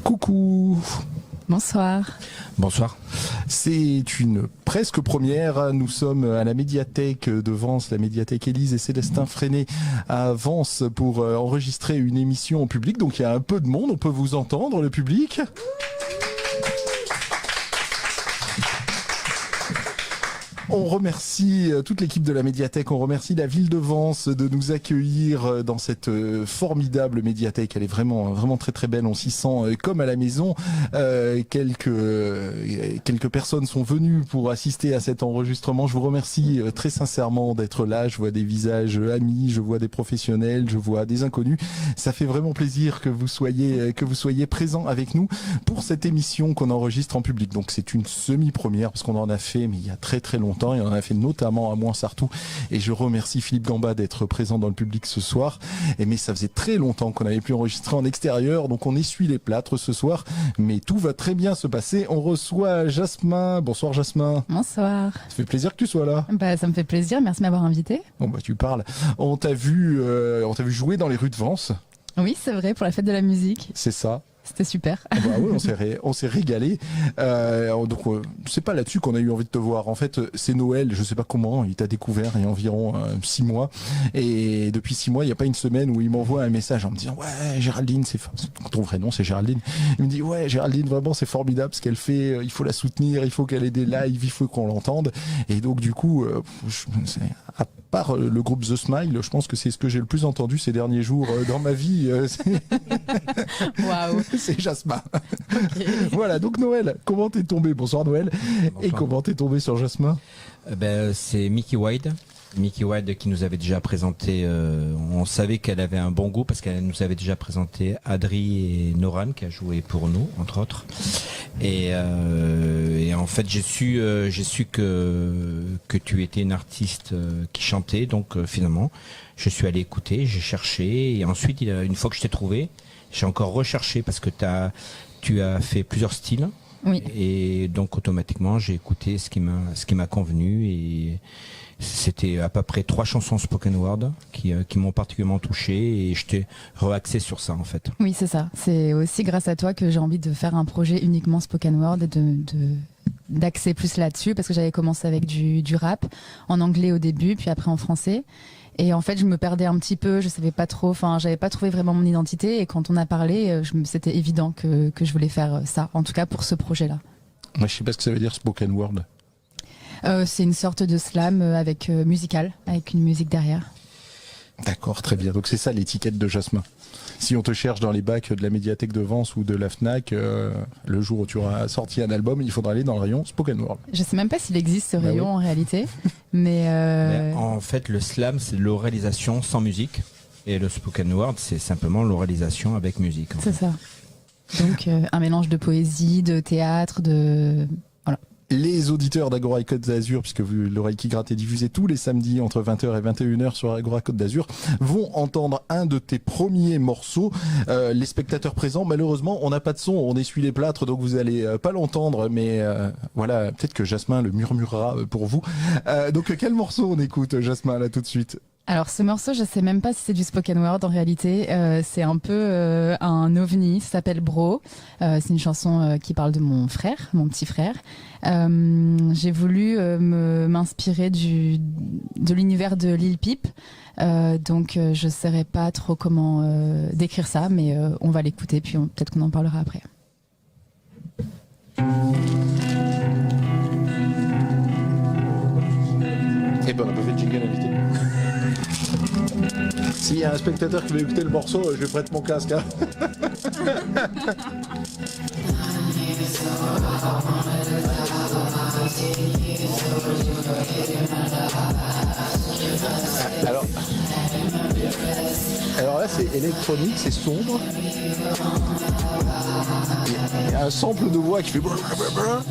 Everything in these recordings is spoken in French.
Coucou. Bonsoir. Bonsoir. C'est une presque première. Nous sommes à la médiathèque de Vence, la médiathèque Élise et Célestin Freinet à Vence pour enregistrer une émission en public. Donc il y a un peu de monde, on peut vous entendre, le public. On remercie toute l'équipe de la médiathèque, on remercie la ville de Vence de nous accueillir dans cette formidable médiathèque. Elle est vraiment très très belle, on s'y sent comme à la maison. Quelques personnes sont venues pour assister à cet enregistrement. Je vous remercie très sincèrement d'être là. Je vois des visages amis, je vois des professionnels, je vois des inconnus. Ça fait vraiment plaisir que vous soyez présents avec nous pour cette émission qu'on enregistre en public. Donc c'est une semi-première parce qu'on en a fait mais il y a très très longtemps. Et on en a fait notamment à Moinsartou. Et je remercie Philippe Gamba d'être présent dans le public ce soir. Mais ça faisait très longtemps qu'on n'avait plus enregistré en extérieur. Donc on essuie les plâtres ce soir. Mais tout va très bien se passer. On reçoit Jasmin. Bonsoir Jasmin. Bonsoir. Ça fait plaisir que tu sois là. Ça me fait plaisir. Merci de m'avoir invité. Bon tu parles. On t'a vu jouer dans les rues de Vence. Oui, c'est vrai, pour la fête de la musique. C'est ça. C'était super. Oui, on s'est régalé. Donc c'est pas là-dessus qu'on a eu envie de te voir. En fait, c'est Noël. Je sais pas comment. Il t'a découvert il y a environ 6 mois. Et depuis 6 mois, il y a pas une semaine où il m'envoie un message en me disant ouais Géraldine, ton vrai nom c'est Géraldine. Il me dit ouais Géraldine, vraiment c'est formidable ce qu'elle fait. Il faut la soutenir. Il faut qu'elle ait des lives. Il faut qu'on l'entende. Et donc du coup, à part le groupe The Smile, je pense que c'est ce que j'ai le plus entendu ces derniers jours dans ma vie. Waouh. C'est Jasmin. Okay. Voilà, donc Noël, comment t'es tombé? Bonsoir Noël. Bonsoir. Et comment t'es tombé sur Jasmin? C'est Mickey White. Mickey White qui nous avait déjà présenté, on savait qu'elle avait un bon goût parce qu'elle nous avait déjà présenté Adri et Noran qui a joué pour nous, entre autres. Et en fait, j'ai su que tu étais une artiste qui chantait, donc finalement, je suis allé écouter, j'ai cherché et ensuite, une fois que je t'ai trouvé, j'ai encore recherché parce que tu as fait plusieurs styles. Oui. Et donc automatiquement j'ai écouté ce qui m'a convenu et c'était à peu près 3 chansons spoken word qui m'ont particulièrement touché et je t'ai relaxé sur ça en fait. Oui, c'est ça. C'est aussi grâce à toi que j'ai envie de faire un projet uniquement spoken word et d'axer plus là-dessus parce que j'avais commencé avec du rap en anglais au début puis après en français. Et en fait, je me perdais un petit peu, je savais pas trop, j'avais pas trouvé vraiment mon identité. Et quand on a parlé, c'était évident que je voulais faire ça, en tout cas pour ce projet-là. Moi, je sais pas ce que ça veut dire spoken word. C'est une sorte de slam musical, avec une musique derrière. D'accord, très bien. Donc c'est ça l'étiquette de Jasmin. Si on te cherche dans les bacs de la médiathèque de Vence ou de la Fnac, le jour où tu auras sorti un album, il faudra aller dans le rayon spoken word. Je sais même pas s'il existe ce rayon oui. En réalité, mais en fait, le slam c'est l'oralisation sans musique et le spoken word c'est simplement l'oralisation avec musique. C'est ça. Donc un mélange de poésie, de théâtre, voilà. Les auditeurs d'Agora et Côte d'Azur, puisque l'oreille qui gratte est diffusée tous les samedis entre 20h et 21h sur Agora Côte d'Azur, vont entendre un de tes premiers morceaux. Les spectateurs présents, malheureusement, on n'a pas de son, on essuie les plâtres, donc vous allez pas l'entendre, mais voilà, peut-être que Jasmin le murmurera pour vous. Donc quel morceau on écoute, Jasmin, là tout de suite? Alors ce morceau, je sais même pas si c'est du spoken word en réalité. C'est un peu un ovni. Ça s'appelle Bro. C'est une chanson qui parle de mon frère, mon petit frère. J'ai voulu m'inspirer de l'univers de Lil Peep. Donc je saurais pas trop comment décrire ça, mais on va l'écouter puis peut-être qu'on en parlera après. Eh ben on a pas fait de jingle invité. S'il y a un spectateur qui veut écouter le morceau, je lui prête mon casque. Hein. Alors là c'est électronique, c'est sombre. Il y a un sample de voix qui fait blablabla.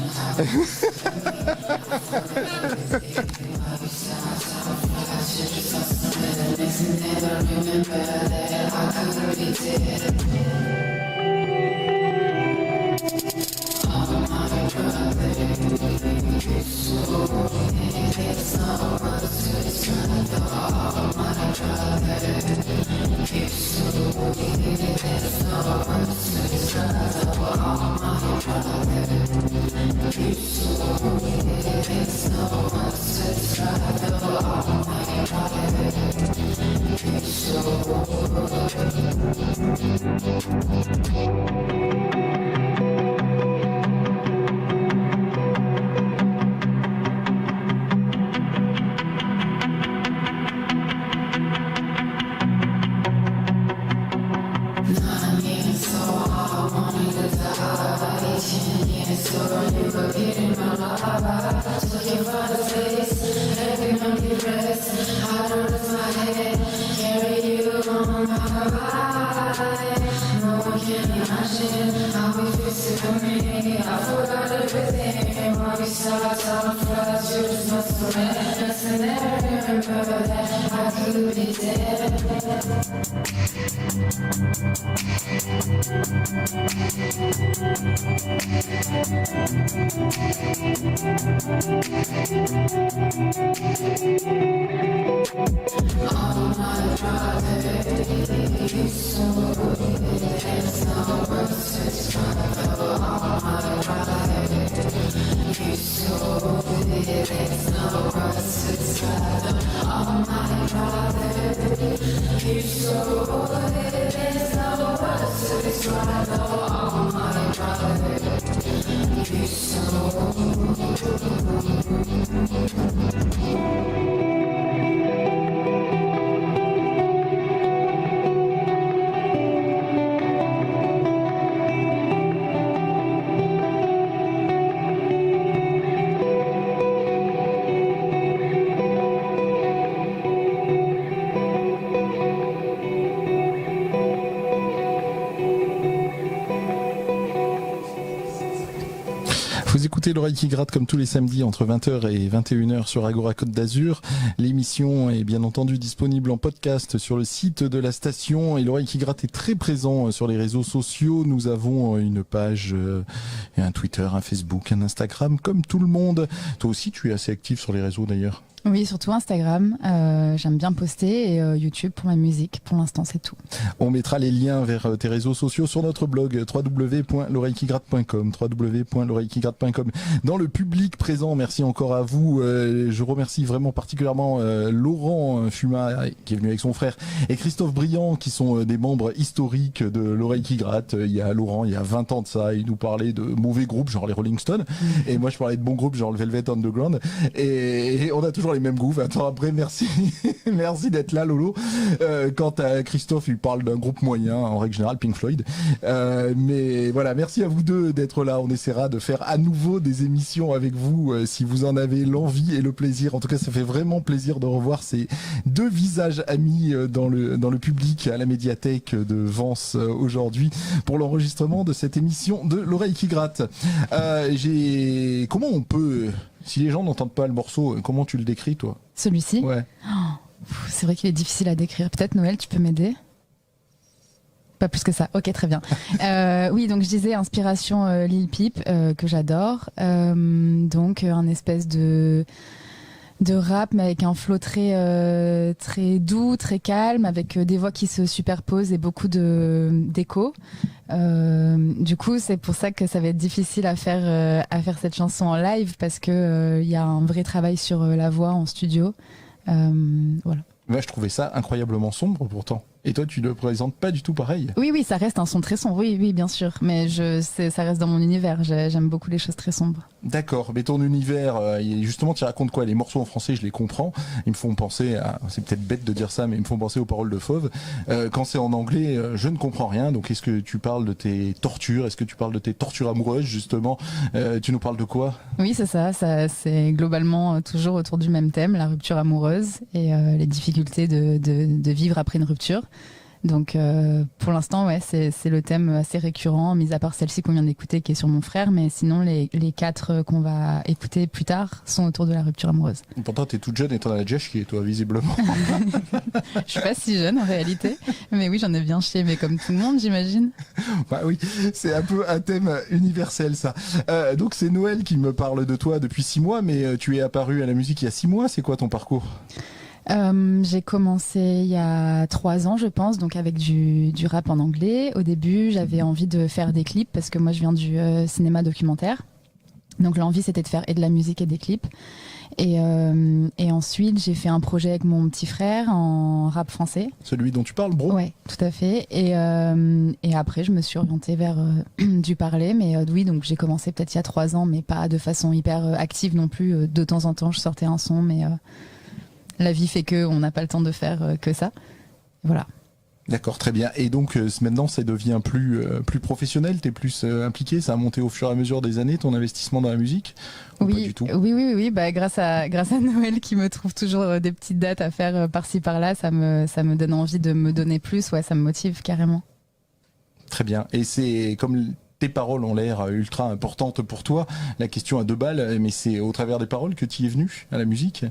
Vous écoutez l'oreille qui gratte comme tous les samedis entre 20h et 21h sur Agora Côte d'Azur. L'émission est bien entendu disponible en podcast sur le site de la station et l'oreille qui gratte est très présent sur les réseaux sociaux. Nous avons une page, un Twitter, un Facebook, un Instagram comme tout le monde. Toi aussi tu es assez actif sur les réseaux d'ailleurs. Oui, surtout Instagram. J'aime bien poster et YouTube pour ma musique. Pour l'instant, c'est tout. On mettra les liens vers tes réseaux sociaux sur notre blog www.l'oreillequigratte.com www.l'oreillequigratte.com. Dans le public présent, merci encore à vous. Je remercie vraiment particulièrement Laurent Fuma qui est venu avec son frère et Christophe Briand qui sont des membres historiques de l'oreille qui gratte. Il y a Laurent, il y a 20 ans de ça, il nous parlait de mauvais groupes genre les Rolling Stones et moi je parlais de bons groupes genre le Velvet Underground et on a toujours les mêmes goûts. 20 ans après, merci merci d'être là Lolo. Quant à Christophe, il parle d'un groupe moyen en règle générale, Pink Floyd, mais voilà, merci à vous deux d'être là. On essaiera de faire à nouveau des émissions avec vous si vous en avez l'envie et le plaisir. En tout cas, ça fait vraiment plaisir de revoir ces deux visages amis dans le public à la médiathèque de Vence aujourd'hui pour l'enregistrement de cette émission de l'oreille qui gratte. Comment on peut, si les gens n'entendent pas le morceau, comment tu le décris toi? Celui-ci? Ouais. C'est vrai qu'il est difficile à décrire. Peut-être Noël, tu peux m'aider? Pas plus que ça. Ok, très bien. Oui, donc je disais inspiration Lil Peep que j'adore. Donc un espèce de rap mais avec un flow très très doux, très calme, avec des voix qui se superposent et beaucoup d'écho. Du coup, c'est pour ça que ça va être difficile à faire cette chanson en live parce que il y a un vrai travail sur la voix en studio. Voilà. Moi, je trouvais ça incroyablement sombre pourtant. Et toi, tu le présentes pas du tout pareil. Oui, ça reste un son très sombre. Oui, bien sûr. Mais ça reste dans mon univers. J'aime beaucoup les choses très sombres. D'accord. Mais ton univers, justement, tu racontes quoi? Les morceaux en français, je les comprends. Ils me font penser à, c'est peut-être bête de dire ça, mais ils me font penser aux paroles de Fauve. Quand c'est en anglais, je ne comprends rien. Donc, est-ce que tu parles de tes tortures? Est-ce que tu parles de tes tortures amoureuses, justement? Tu nous parles de quoi? Oui, c'est ça. C'est globalement toujours autour du même thème, la rupture amoureuse et les difficultés de vivre après une rupture. Donc pour l'instant, ouais, c'est le thème assez récurrent, mis à part celle-ci qu'on vient d'écouter qui est sur mon frère, mais sinon les 4 qu'on va écouter plus tard sont autour de la rupture amoureuse. Pourtant, t'es toute jeune et t'en as déjà chié, toi, visiblement. Je suis pas si jeune en réalité, mais oui, j'en ai bien chié, mais comme tout le monde, j'imagine. Bah oui, c'est un peu un thème universel, ça. Donc c'est Noël qui me parle de toi depuis 6 mois, mais tu es apparu à la musique il y a 6 mois. C'est quoi ton parcours? J'ai commencé il y a 3 ans, je pense, donc avec du rap en anglais. Au début, j'avais envie de faire des clips parce que moi, je viens du cinéma documentaire. Donc l'envie, c'était de faire et de la musique et des clips. Et ensuite, j'ai fait un projet avec mon petit frère en rap français. Celui dont tu parles, Bro? Ouais, tout à fait. Et après, je me suis orientée vers du parler. Mais oui, donc j'ai commencé peut-être il y a 3 ans, mais pas de façon hyper active non plus. De temps en temps, je sortais un son, mais la vie fait que on n'a pas le temps de faire que ça. Voilà. D'accord, très bien. Et donc maintenant, ça devient plus professionnel, t'es plus impliqué, ça a monté au fur et à mesure des années ton investissement dans la musique? Oui, pas du tout? Oui. Bah grâce à Noël qui me trouve toujours des petites dates à faire par-ci par-là, ça me donne envie de me donner plus. Ouais, ça me motive carrément. Très bien. Et c'est comme tes paroles ont l'air ultra importantes pour toi. La question à 2 balles, mais c'est au travers des paroles que tu y es venu à la musique?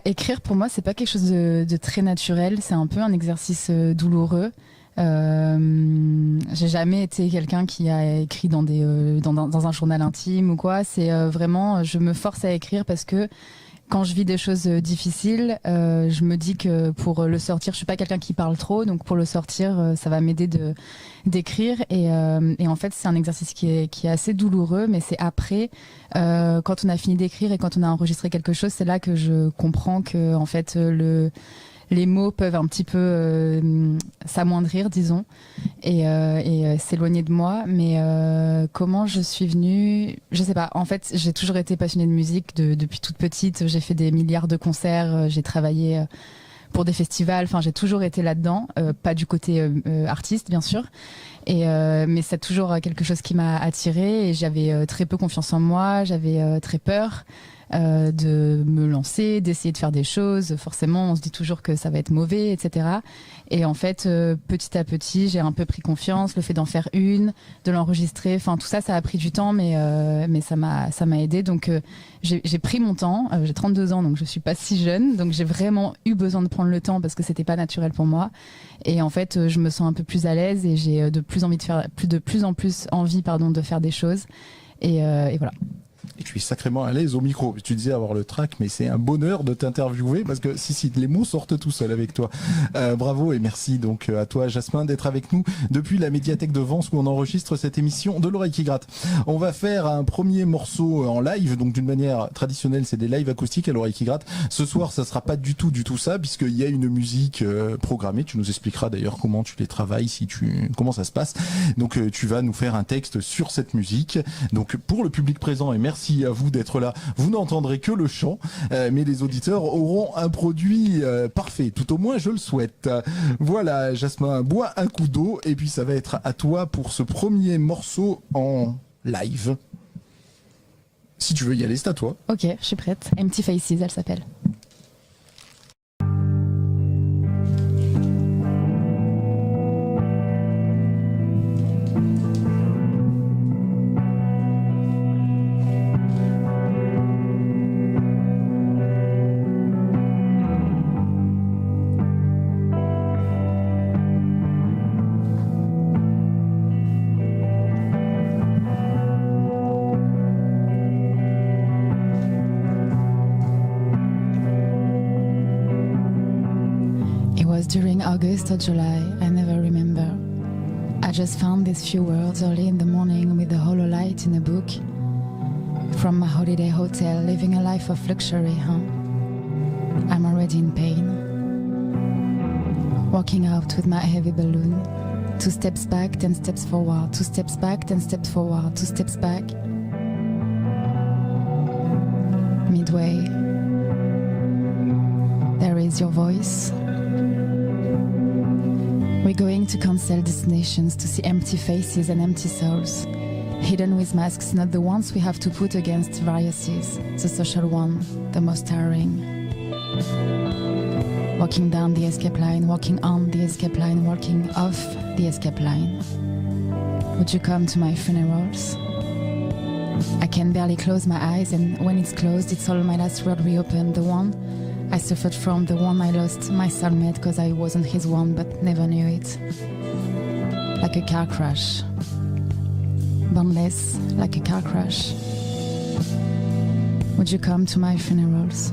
Écrire pour moi c'est pas quelque chose de très naturel, c'est un peu un exercice douloureux. J'ai jamais été quelqu'un qui a écrit dans un journal intime ou quoi. C'est vraiment, je me force à écrire parce que quand je vis des choses difficiles, je me dis que pour le sortir, je suis pas quelqu'un qui parle trop, donc pour le sortir, ça va m'aider d'écrire. Et en fait, c'est un exercice qui est assez douloureux, mais c'est après, quand on a fini d'écrire et quand on a enregistré quelque chose, c'est là que je comprends que en fait les mots peuvent un petit peu s'amoindrir, disons, et s'éloigner de moi. Mais comment je suis venue, je sais pas. En fait, j'ai toujours été passionnée de musique depuis toute petite. J'ai fait des milliards de concerts. J'ai travaillé pour des festivals. Enfin, j'ai toujours été là-dedans. Pas du côté artiste, bien sûr. Mais c'est toujours quelque chose qui m'a attirée. Et j'avais très peu confiance en moi. J'avais très peur. De me lancer, d'essayer de faire des choses. Forcément, on se dit toujours que ça va être mauvais, etc. Et en fait, petit à petit, j'ai un peu pris confiance. Le fait d'en faire une, de l'enregistrer, enfin tout ça, ça a pris du temps, mais ça m'a aidé. Donc j'ai pris mon temps. J'ai 32 ans, donc je suis pas si jeune. Donc j'ai vraiment eu besoin de prendre le temps parce que c'était pas naturel pour moi. Et en fait, je me sens un peu plus à l'aise et j'ai de plus en plus envie, de faire des choses. Et voilà. Et tu es sacrément à l'aise au micro. Tu disais avoir le trac, mais c'est un bonheur de t'interviewer parce que si, les mots sortent tout seuls avec toi. Bravo et merci donc à toi, Jasmin, d'être avec nous depuis la médiathèque de Vence où on enregistre cette émission de l'oreille qui gratte. On va faire un premier morceau en live, donc d'une manière traditionnelle, c'est des lives acoustiques à l'oreille qui gratte. Ce soir, ça sera pas du tout ça, puisqu'il y a une musique programmée. Tu nous expliqueras d'ailleurs comment tu les travailles, comment ça se passe. Donc tu vas nous faire un texte sur cette musique. Donc pour le public présent, et merci à vous d'être là, vous n'entendrez que le chant, mais les auditeurs auront un produit parfait, tout au moins je le souhaite. Voilà, Jasmin, bois un coup d'eau et puis ça va être à toi pour ce premier morceau en live. Si tu veux y aller, c'est à toi. Ok, je suis prête. Empty Faces, elle s'appelle. During August or July, I never remember. I just found these few words early in the morning with a hololight in a book. From my holiday hotel, living a life of luxury, huh? I'm already in pain. Walking out with my heavy balloon. 2 steps back, 10 steps forward. 2 steps back, 10 steps forward. 2 steps back. Midway, there is your voice. We're going to cancel destinations to see empty faces and empty souls, hidden with masks, not the ones we have to put against viruses, the social one, the most tiring. Walking down the escape line, walking on the escape line, walking off the escape line. Would you come to my funerals? I can barely close my eyes, and when it's closed, it's all my last word reopened, the one I suffered from, the one I lost, my soulmate, cause I wasn't his one but never knew it. Like a car crash. Boundless, like a car crash. Would you come to my funerals?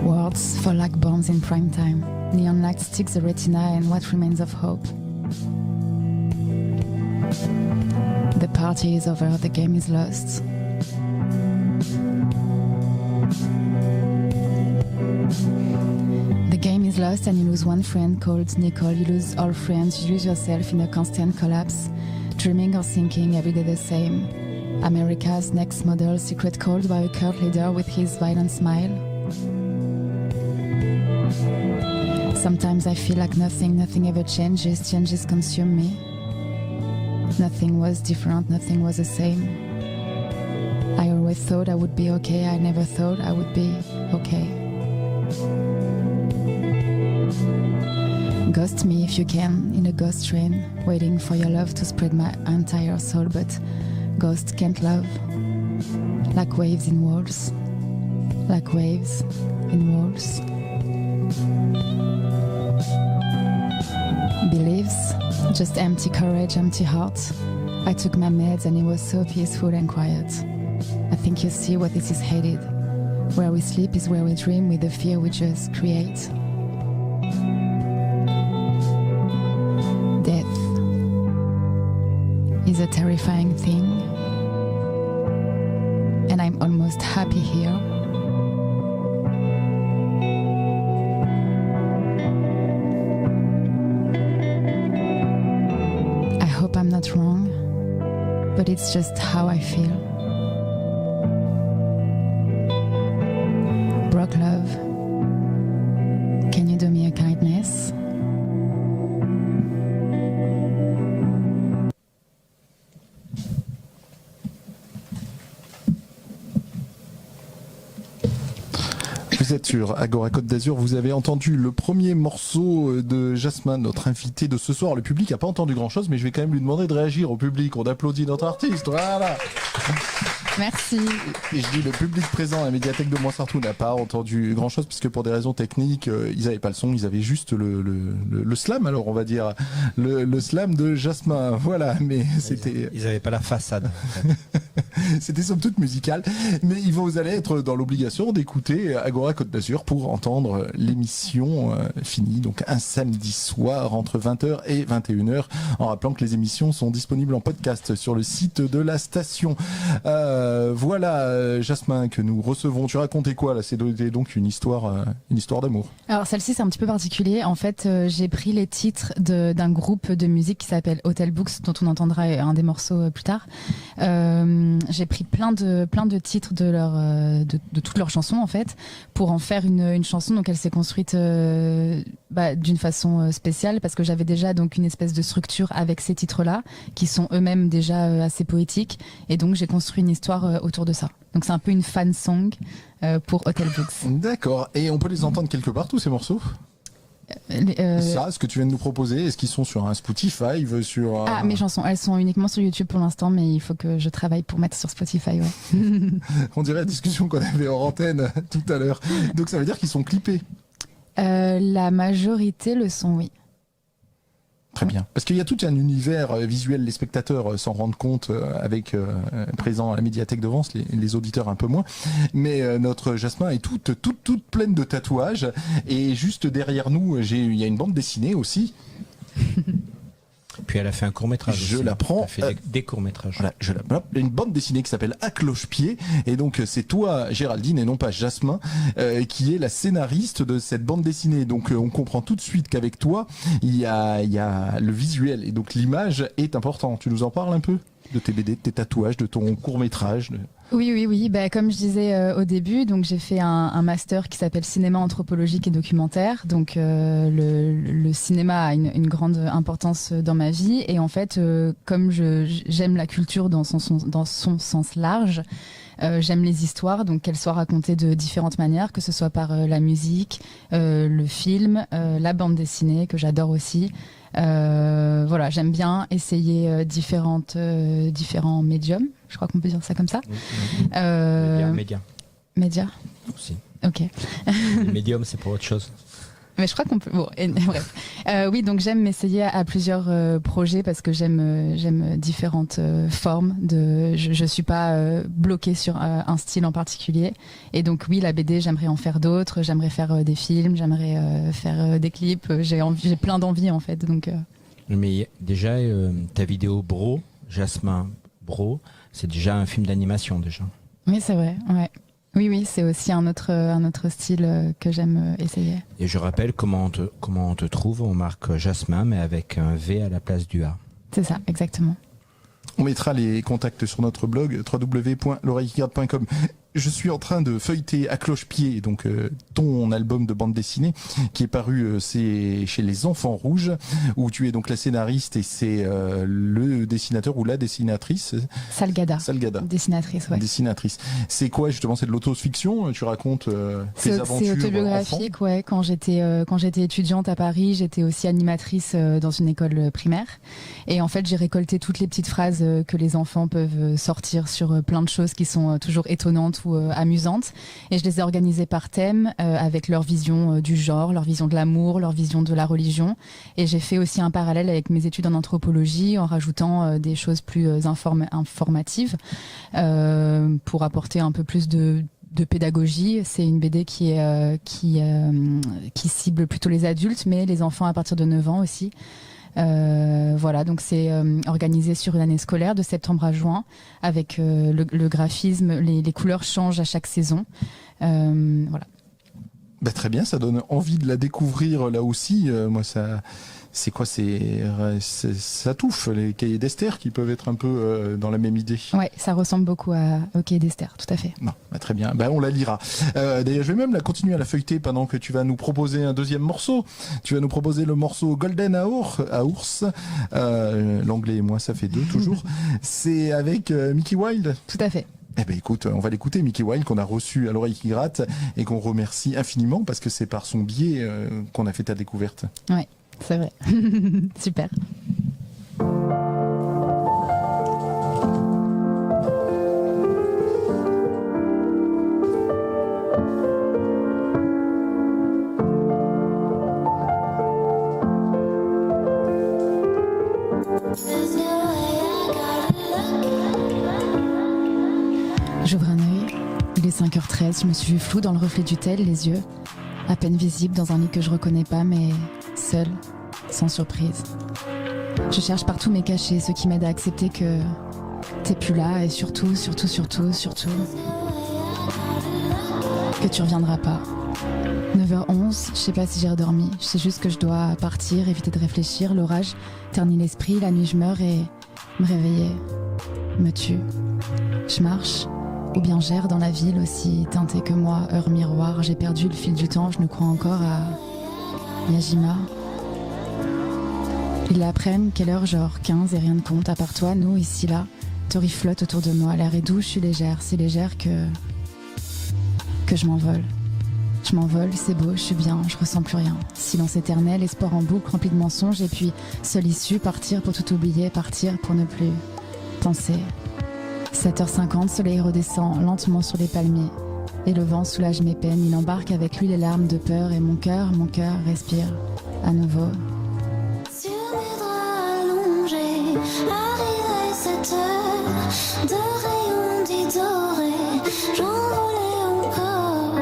Words fall like bombs in prime time. Neon light sticks the retina and what remains of hope. The party is over, the game is lost. The game is lost and you lose one friend called Nicole. You lose all friends, you lose yourself in a constant collapse. Dreaming or thinking every day the same. America's next model, secret called by a cult leader with his violent smile. Sometimes I feel like nothing ever changes, changes consume me. Nothing was different, nothing was the same. I always thought I would be okay, I never thought I would be okay. Ghost me if you can, in a ghost train, waiting for your love to spread my entire soul, but ghost can't love. Like waves in walls, like waves in walls. Beliefs, just empty courage, empty heart. I took my meds and it was so peaceful and quiet. I think you see what this is headed. Where we sleep is where we dream with the fear we just create. Death is a terrifying thing, and I'm almost happy here. I hope I'm not wrong, but it's just how I feel. Broke love, can you do me a kindness? Vous êtes sur Agora Côte d'Azur, vous avez entendu le premier morceau de Jasmin, notre invité de ce soir. Le public n'a pas entendu grand chose, mais je vais quand même lui demander de réagir au public. On applaudit notre artiste, voilà. Merci. Et je dis le public présent à la médiathèque de Montsartou n'a pas entendu grand chose puisque pour des raisons techniques, ils n'avaient pas le son, ils avaient juste le slam, alors on va dire le slam de Jasmin. Voilà, mais c'était... Ils n'avaient pas la façade. C'était somme toute musical, mais vous allez être dans l'obligation d'écouter Agora Côte d'Azur pour entendre l'émission finie, donc un samedi soir entre 20h et 21h, en rappelant que les émissions sont disponibles en podcast sur le site de la station. Voilà, Jasmin, que nous recevons. Tu racontais quoi là? C'est donc une histoire d'amour. Alors celle-ci c'est un petit peu particulier. En fait, j'ai pris les titres d'un groupe de musique qui s'appelle Hotel Books, dont on entendra un des morceaux plus tard. J'ai pris plein de titres de toutes leurs chansons en fait, pour en faire une chanson. Donc elle s'est construite d'une façon spéciale parce que j'avais déjà donc une espèce de structure avec ces titres-là qui sont eux-mêmes déjà assez poétiques, et donc j'ai construit une histoire autour de ça. Donc c'est un peu une fan song pour Hotel Books. D'accord. Et on peut les entendre quelque part tous ces morceaux? Ça, ce que tu viens de nous proposer, est-ce qu'ils sont sur un Spotify, sur Ah, mes chansons, elles sont uniquement sur YouTube pour l'instant, mais il faut que je travaille pour mettre sur Spotify, ouais. On dirait la discussion qu'on avait hors antenne tout à l'heure. Donc ça veut dire qu'ils sont clippés? La majorité le sont, oui. Très bien. Parce qu'il y a tout un univers visuel, les spectateurs s'en rendent compte avec présent à la médiathèque de Vence, les auditeurs un peu moins. Mais notre Jasmin est toute pleine de tatouages. Et juste derrière nous, il y a une bande dessinée aussi. Puis elle a fait un court-métrage. Je aussi. la prends. Elle a fait des courts-métrages. Voilà, une bande dessinée qui s'appelle À cloche-pied. Et donc, c'est toi, Géraldine, et non pas Jasmin, qui est la scénariste de cette bande dessinée. Donc, on comprend tout de suite qu'avec toi, il y a le visuel. Et donc, l'image est importante. Tu nous en parles un peu de tes BD, de tes tatouages, de ton court-métrage Oui. Comme je disais au début, donc j'ai fait un master qui s'appelle cinéma anthropologique et documentaire. Donc le cinéma a une grande importance dans ma vie, et en fait, comme j'aime la culture dans son sens large, j'aime les histoires, donc qu'elles soient racontées de différentes manières, que ce soit par la musique, le film, la bande dessinée que j'adore aussi. Voilà, j'aime bien essayer différents médiums. Je crois qu'on peut dire ça comme ça. Média aussi. Ok. Les médiums, c'est pour autre chose. Mais je crois qu'on peut. Bon, bref. Oui, donc j'aime m'essayer à plusieurs projets parce que j'aime différentes formes. Je suis pas bloquée sur un style en particulier. Et donc oui, la BD, j'aimerais en faire d'autres. J'aimerais faire des films. J'aimerais faire des clips. J'ai plein d'envies en fait. Donc. Mais déjà, ta vidéo Bro, Jasmin Bro, c'est déjà un film d'animation déjà. Oui, c'est vrai. Ouais. Oui, c'est aussi un autre style que j'aime essayer. Et je rappelle comment on te trouve. On marque Jasmin, mais avec un V à la place du A. C'est ça, exactement. On mettra les contacts sur notre blog www.l'oreillequigarde.com. Je suis en train de feuilleter à cloche-pied donc ton album de bande dessinée qui est paru c'est chez Les Enfants Rouges, où tu es donc la scénariste et c'est le dessinateur ou la dessinatrice Salgada. Dessinatrice, ouais. Dessinatrice. C'est quoi justement? C'est de l'auto-fiction? Tu racontes tes aventures? C'est autobiographique, enfant. ouais. Quand j'étais étudiante à Paris, j'étais aussi animatrice dans une école primaire. Et en fait, j'ai récolté toutes les petites phrases que les enfants peuvent sortir sur plein de choses qui sont toujours étonnantes ou amusantes, et je les ai organisées par thème avec leur vision du genre, leur vision de l'amour, leur vision de la religion, et j'ai fait aussi un parallèle avec mes études en anthropologie en rajoutant des choses plus informatives pour apporter un peu plus de pédagogie. C'est une BD qui cible plutôt les adultes, mais les enfants à partir de 9 ans aussi. Voilà, donc c'est organisé sur une année scolaire de septembre à juin avec le graphisme, les couleurs changent à chaque saison. Voilà. Bah, très bien, ça donne envie de la découvrir là aussi. Moi, c'est quoi? Ça touffe, les cahiers d'Esther qui peuvent être un peu dans la même idée. Ouais, ça ressemble beaucoup au cahier d'Esther, tout à fait. Non, bah, très bien, bah, on la lira. D'ailleurs, je vais même la continuer à la feuilleter pendant que tu vas nous proposer un deuxième morceau. Tu vas nous proposer le morceau Golden Hours. L'anglais et moi, ça fait 2 toujours. C'est avec Mickey Wild. Tout à fait. Eh ben écoute, on va l'écouter, Mickey Wild, qu'on a reçu à l'oreille qui gratte et qu'on remercie infiniment parce que c'est par son biais qu'on a fait ta découverte. Ouais. C'est vrai. Super. J'ouvre un œil, il est 5h13, je me suis vue floue dans le reflet du tel, les yeux à peine visibles dans un lit que je reconnais pas, mais seule, sans surprise. Je cherche partout mes cachets, ce qui m'aide à accepter que t'es plus là, et surtout, que tu reviendras pas. 9h11, je sais pas si j'ai redormi, je sais juste que je dois partir, éviter de réfléchir, l'orage ternit l'esprit, la nuit je meurs et me réveiller me tue. Je marche, ou bien j'erre dans la ville aussi teintée que moi, heure miroir, j'ai perdu le fil du temps, je ne crois encore à Yajima. Il l'après-midi, quelle heure, genre 15 et rien ne compte, à part toi, nous, ici, là, Tori flotte autour de moi, l'air est doux, je suis légère, si légère que je m'envole. Je m'envole, c'est beau, je suis bien, je ressens plus rien. Silence éternel, espoir en boucle, rempli de mensonges, et puis, seule issue, partir pour tout oublier, partir pour ne plus penser. 7h50, soleil redescend lentement sur les palmiers. Et le vent soulage mes peines, il embarque avec lui les larmes de peur, et mon cœur respire à nouveau. Sur mes draps allongés, arrivait cette heure de rayons dits dorés, j'envolais encore,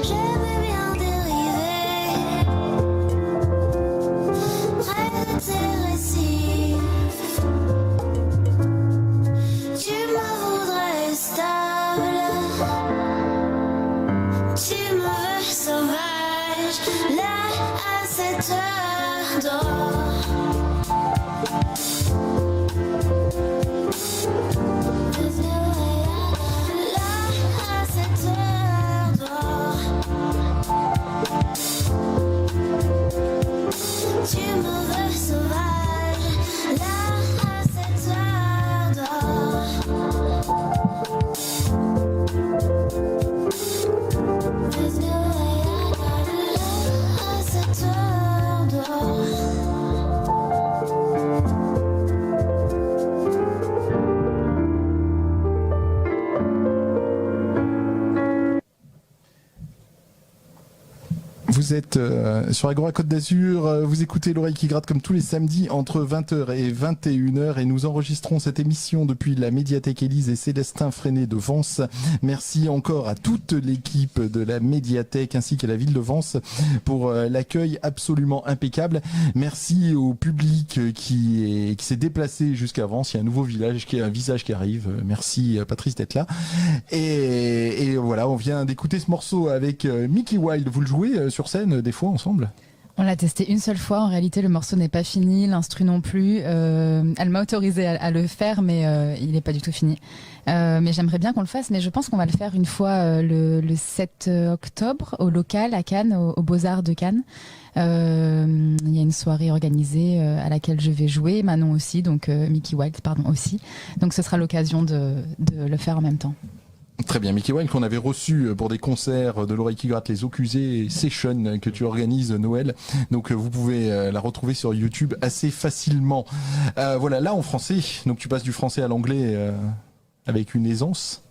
j'aimais bien dériver, près de tes récifs, tu me voudrais stable, tu me veux sauvage, là à cette heure d'or. Tu me veux sauvage, là à cette heure d'or. Là à cette heure d'or. Vous êtes sur Agora Côte d'Azur, vous écoutez l'oreille qui gratte comme tous les samedis entre 20h et 21h et nous enregistrons cette émission depuis la médiathèque Élise et Célestin Freinet de Vence. Merci encore à toute l'équipe de la médiathèque ainsi qu'à la ville de Vence pour l'accueil absolument impeccable. Merci au public qui s'est déplacé jusqu'à Vence. Il y a un nouveau visage qui arrive. Merci Patrice d'être là. Et voilà, on vient d'écouter ce morceau avec Mickey Wild. Vous le jouez sur scène des fois ensemble? On l'a testé une seule fois. En réalité, le morceau n'est pas fini, l'instru non plus. Elle m'a autorisé à le faire, mais il n'est pas du tout fini. Mais j'aimerais bien qu'on le fasse. Mais je pense qu'on va le faire une fois le 7 octobre au local à Cannes, au Beaux-Arts de Cannes. Il y a une soirée organisée à laquelle je vais jouer, Manon aussi, donc Mickey Wild, pardon, aussi. Donc ce sera l'occasion de le faire en même temps. Très bien, Mickey Wild qu'on avait reçu pour des concerts de l'oreille qui gratte, les Occusés Session que tu organises Noël. Donc vous pouvez la retrouver sur YouTube assez facilement. Voilà, là en français, donc tu passes du français à l'anglais avec une aisance.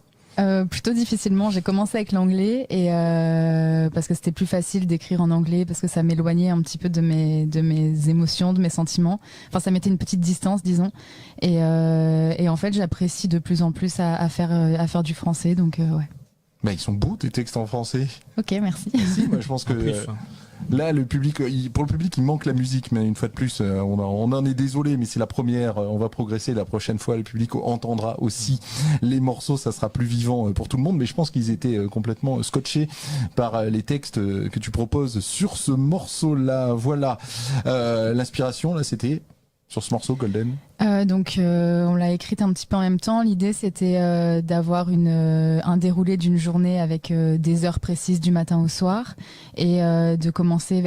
Plutôt difficilement. J'ai commencé avec l'anglais et parce que c'était plus facile d'écrire en anglais, parce que ça m'éloignait un petit peu de mes émotions, de mes sentiments. Enfin, ça mettait une petite distance, disons. Et en fait, j'apprécie de plus en plus à faire du français. Donc ouais. Bah, ils sont beaux tes textes en français. Ok, merci. Si, moi je pense que là le public, pour le public, il manque la musique, mais une fois de plus, on en est désolé, mais c'est la première. On va progresser la prochaine fois. Le public entendra aussi les morceaux, ça sera plus vivant pour tout le monde. Mais je pense qu'ils étaient complètement scotchés par les textes que tu proposes sur ce morceau-là. Voilà, l'inspiration là, c'était sur ce morceau Golden. Donc on l'a écrite un petit peu en même temps. L'idée c'était d'avoir un déroulé d'une journée avec des heures précises du matin au soir et de commencer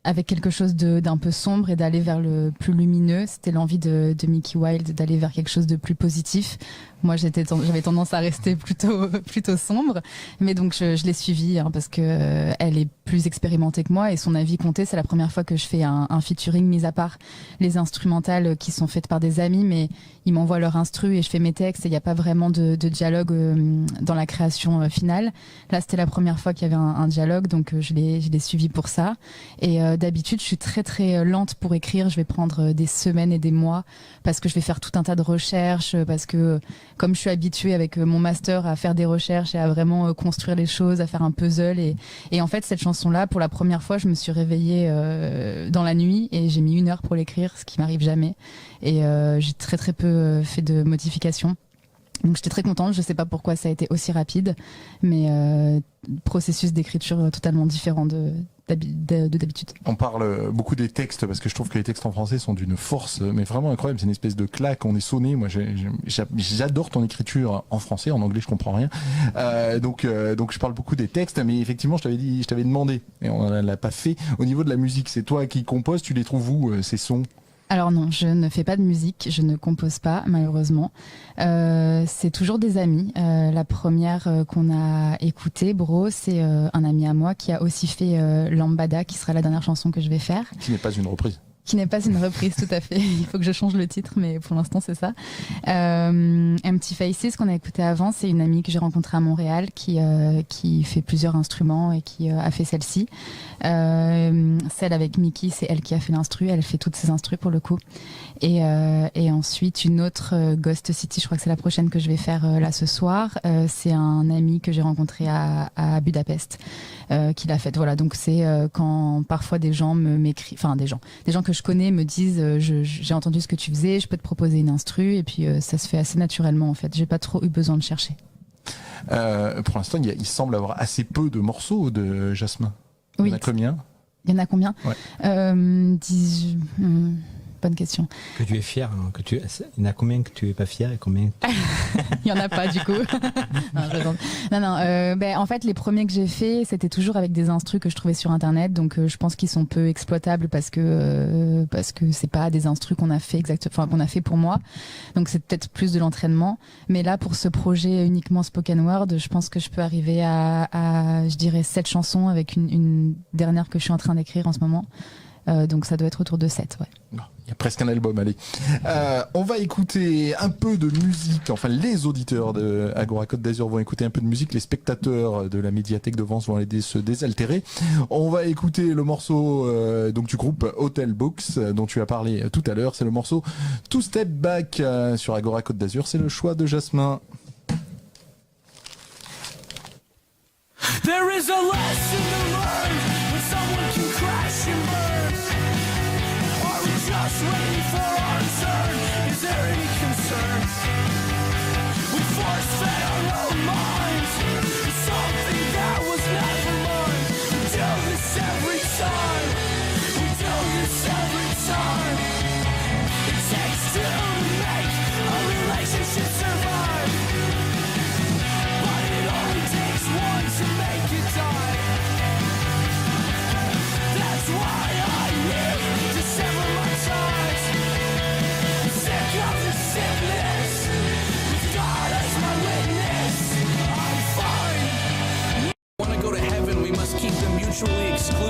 avec quelque chose d'un peu sombre et d'aller vers le plus lumineux. C'était l'envie de Mickey Wild d'aller vers quelque chose de plus positif. Moi, j'avais tendance à rester plutôt sombre, mais donc je l'ai suivie parce que elle est plus expérimentée que moi et son avis comptait. C'est la première fois que je fais un featuring, mis à part les instrumentales qui sont faites par des amis, mais ils m'envoient leur instru et je fais mes textes et il n'y a pas vraiment de dialogue dans la création finale. Là, c'était la première fois qu'il y avait un dialogue, donc je l'ai suivi pour ça. Et d'habitude, je suis très très lente pour écrire. Je vais prendre des semaines et des mois parce que je vais faire tout un tas de recherches, parce que comme je suis habituée avec mon master à faire des recherches et à vraiment construire les choses, à faire un puzzle. Et en fait, cette chanson-là, pour la première fois, je me suis réveillée dans la nuit et j'ai mis 1 heure pour l'écrire, ce qui m'arrive jamais. Et j'ai très très peu fait de modifications. Donc j'étais très contente, je sais pas pourquoi ça a été aussi rapide, mais processus d'écriture totalement différent de d'habitude. On parle beaucoup des textes parce que je trouve que les textes en français sont d'une force mais vraiment incroyable, c'est une espèce de claque, on est sonné. Moi j'adore ton écriture en français, en anglais je comprends rien. Donc je parle beaucoup des textes, mais effectivement je t'avais demandé et on l'a pas fait. Au niveau de la musique, c'est toi qui composes, tu les trouves où ces sons? Alors non, je ne fais pas de musique, je ne compose pas malheureusement. C'est toujours des amis. La première qu'on a écoutée, Bro, c'est un ami à moi qui a aussi fait Lambada, qui sera la dernière chanson que je vais faire. Qui n'est pas une reprise. Qui n'est pas une reprise, tout à fait. Il faut que je change le titre, mais pour l'instant, c'est ça. Empty Faces, qu'on a écouté avant, c'est une amie que j'ai rencontrée à Montréal qui fait plusieurs instruments et qui a fait celle-ci. Celle avec Mickey, c'est elle qui a fait l'instru. Elle fait toutes ses instrus pour le coup. Et ensuite, une autre, Ghost City, je crois que c'est la prochaine que je vais faire là ce soir. C'est un ami que j'ai rencontré à Budapest qui l'a faite. Voilà, donc c'est quand parfois des gens m'écrivent, enfin des gens que je connais me disent j'ai entendu ce que tu faisais, je peux te proposer une instru, et puis ça se fait assez naturellement en fait. J'ai pas trop eu besoin de chercher. Pour l'instant, il semble avoir assez peu de morceaux de Jasmin. Oui. Il y en a combien? Il y en a combien? Ouais. Bonne question. Que tu es fier, hein, il y en a combien que tu es pas fier et combien Il y en a pas du coup. Non, en fait les premiers que j'ai fait, c'était toujours avec des instrus que je trouvais sur internet, donc je pense qu'ils sont peu exploitables parce que c'est pas des instrus qu'on a fait qu'on a fait pour moi. Donc c'est peut-être plus de l'entraînement, mais là pour ce projet uniquement spoken word, je pense que je peux arriver à je dirais 7 chansons avec une dernière que je suis en train d'écrire en ce moment. Donc ça doit être autour de 7, ouais. Il y a presque un album, allez. On va écouter un peu de musique, enfin les auditeurs de Agora Côte d'Azur vont écouter un peu de musique, les spectateurs de la médiathèque de Vence vont aller se désaltérer. On va écouter le morceau donc du groupe Hotel Books dont tu as parlé tout à l'heure, c'est le morceau Two Step Back sur Agora Côte d'Azur, c'est le choix de Jasmin. There is a lesson to learn when someone can crash and burn. Are we just waiting for our turn? Is there any concern? We force-fed our own minds to something that was never mine. We do this every time.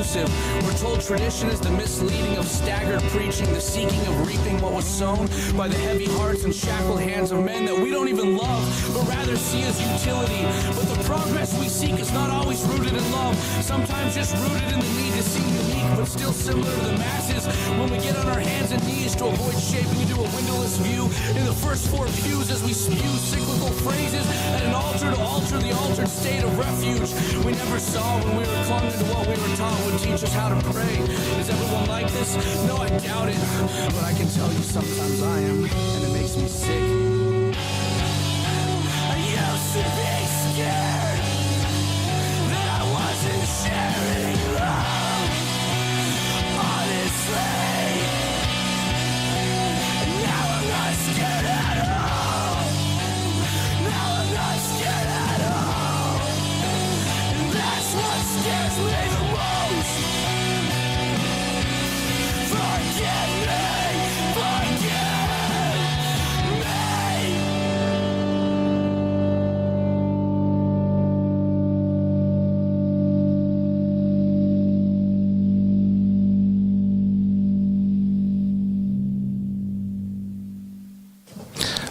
exclusive. We're told tradition is the misleading of staggered preaching, the seeking of reaping what was sown by the heavy hearts and shackled hands of men that we don't even love, but rather see as utility. But the progress we seek is not always rooted in love, sometimes just rooted in the need to seem unique, but still similar to the masses. When we get on our hands and knees to avoid shaping into a windowless view in the first four pews as we spew cyclical phrases at an altar to alter the altered state of refuge we never saw when we were clung into what we were taught would teach us how to pray. Is everyone like this? No, I doubt it, but I can tell you sometimes I am, and it makes me sick. I used to be scared that I wasn't sharing love, honestly. And now I'm not scared at all. Now I'm not scared at all. And that's what scares me the most. Forgive me, forgive me.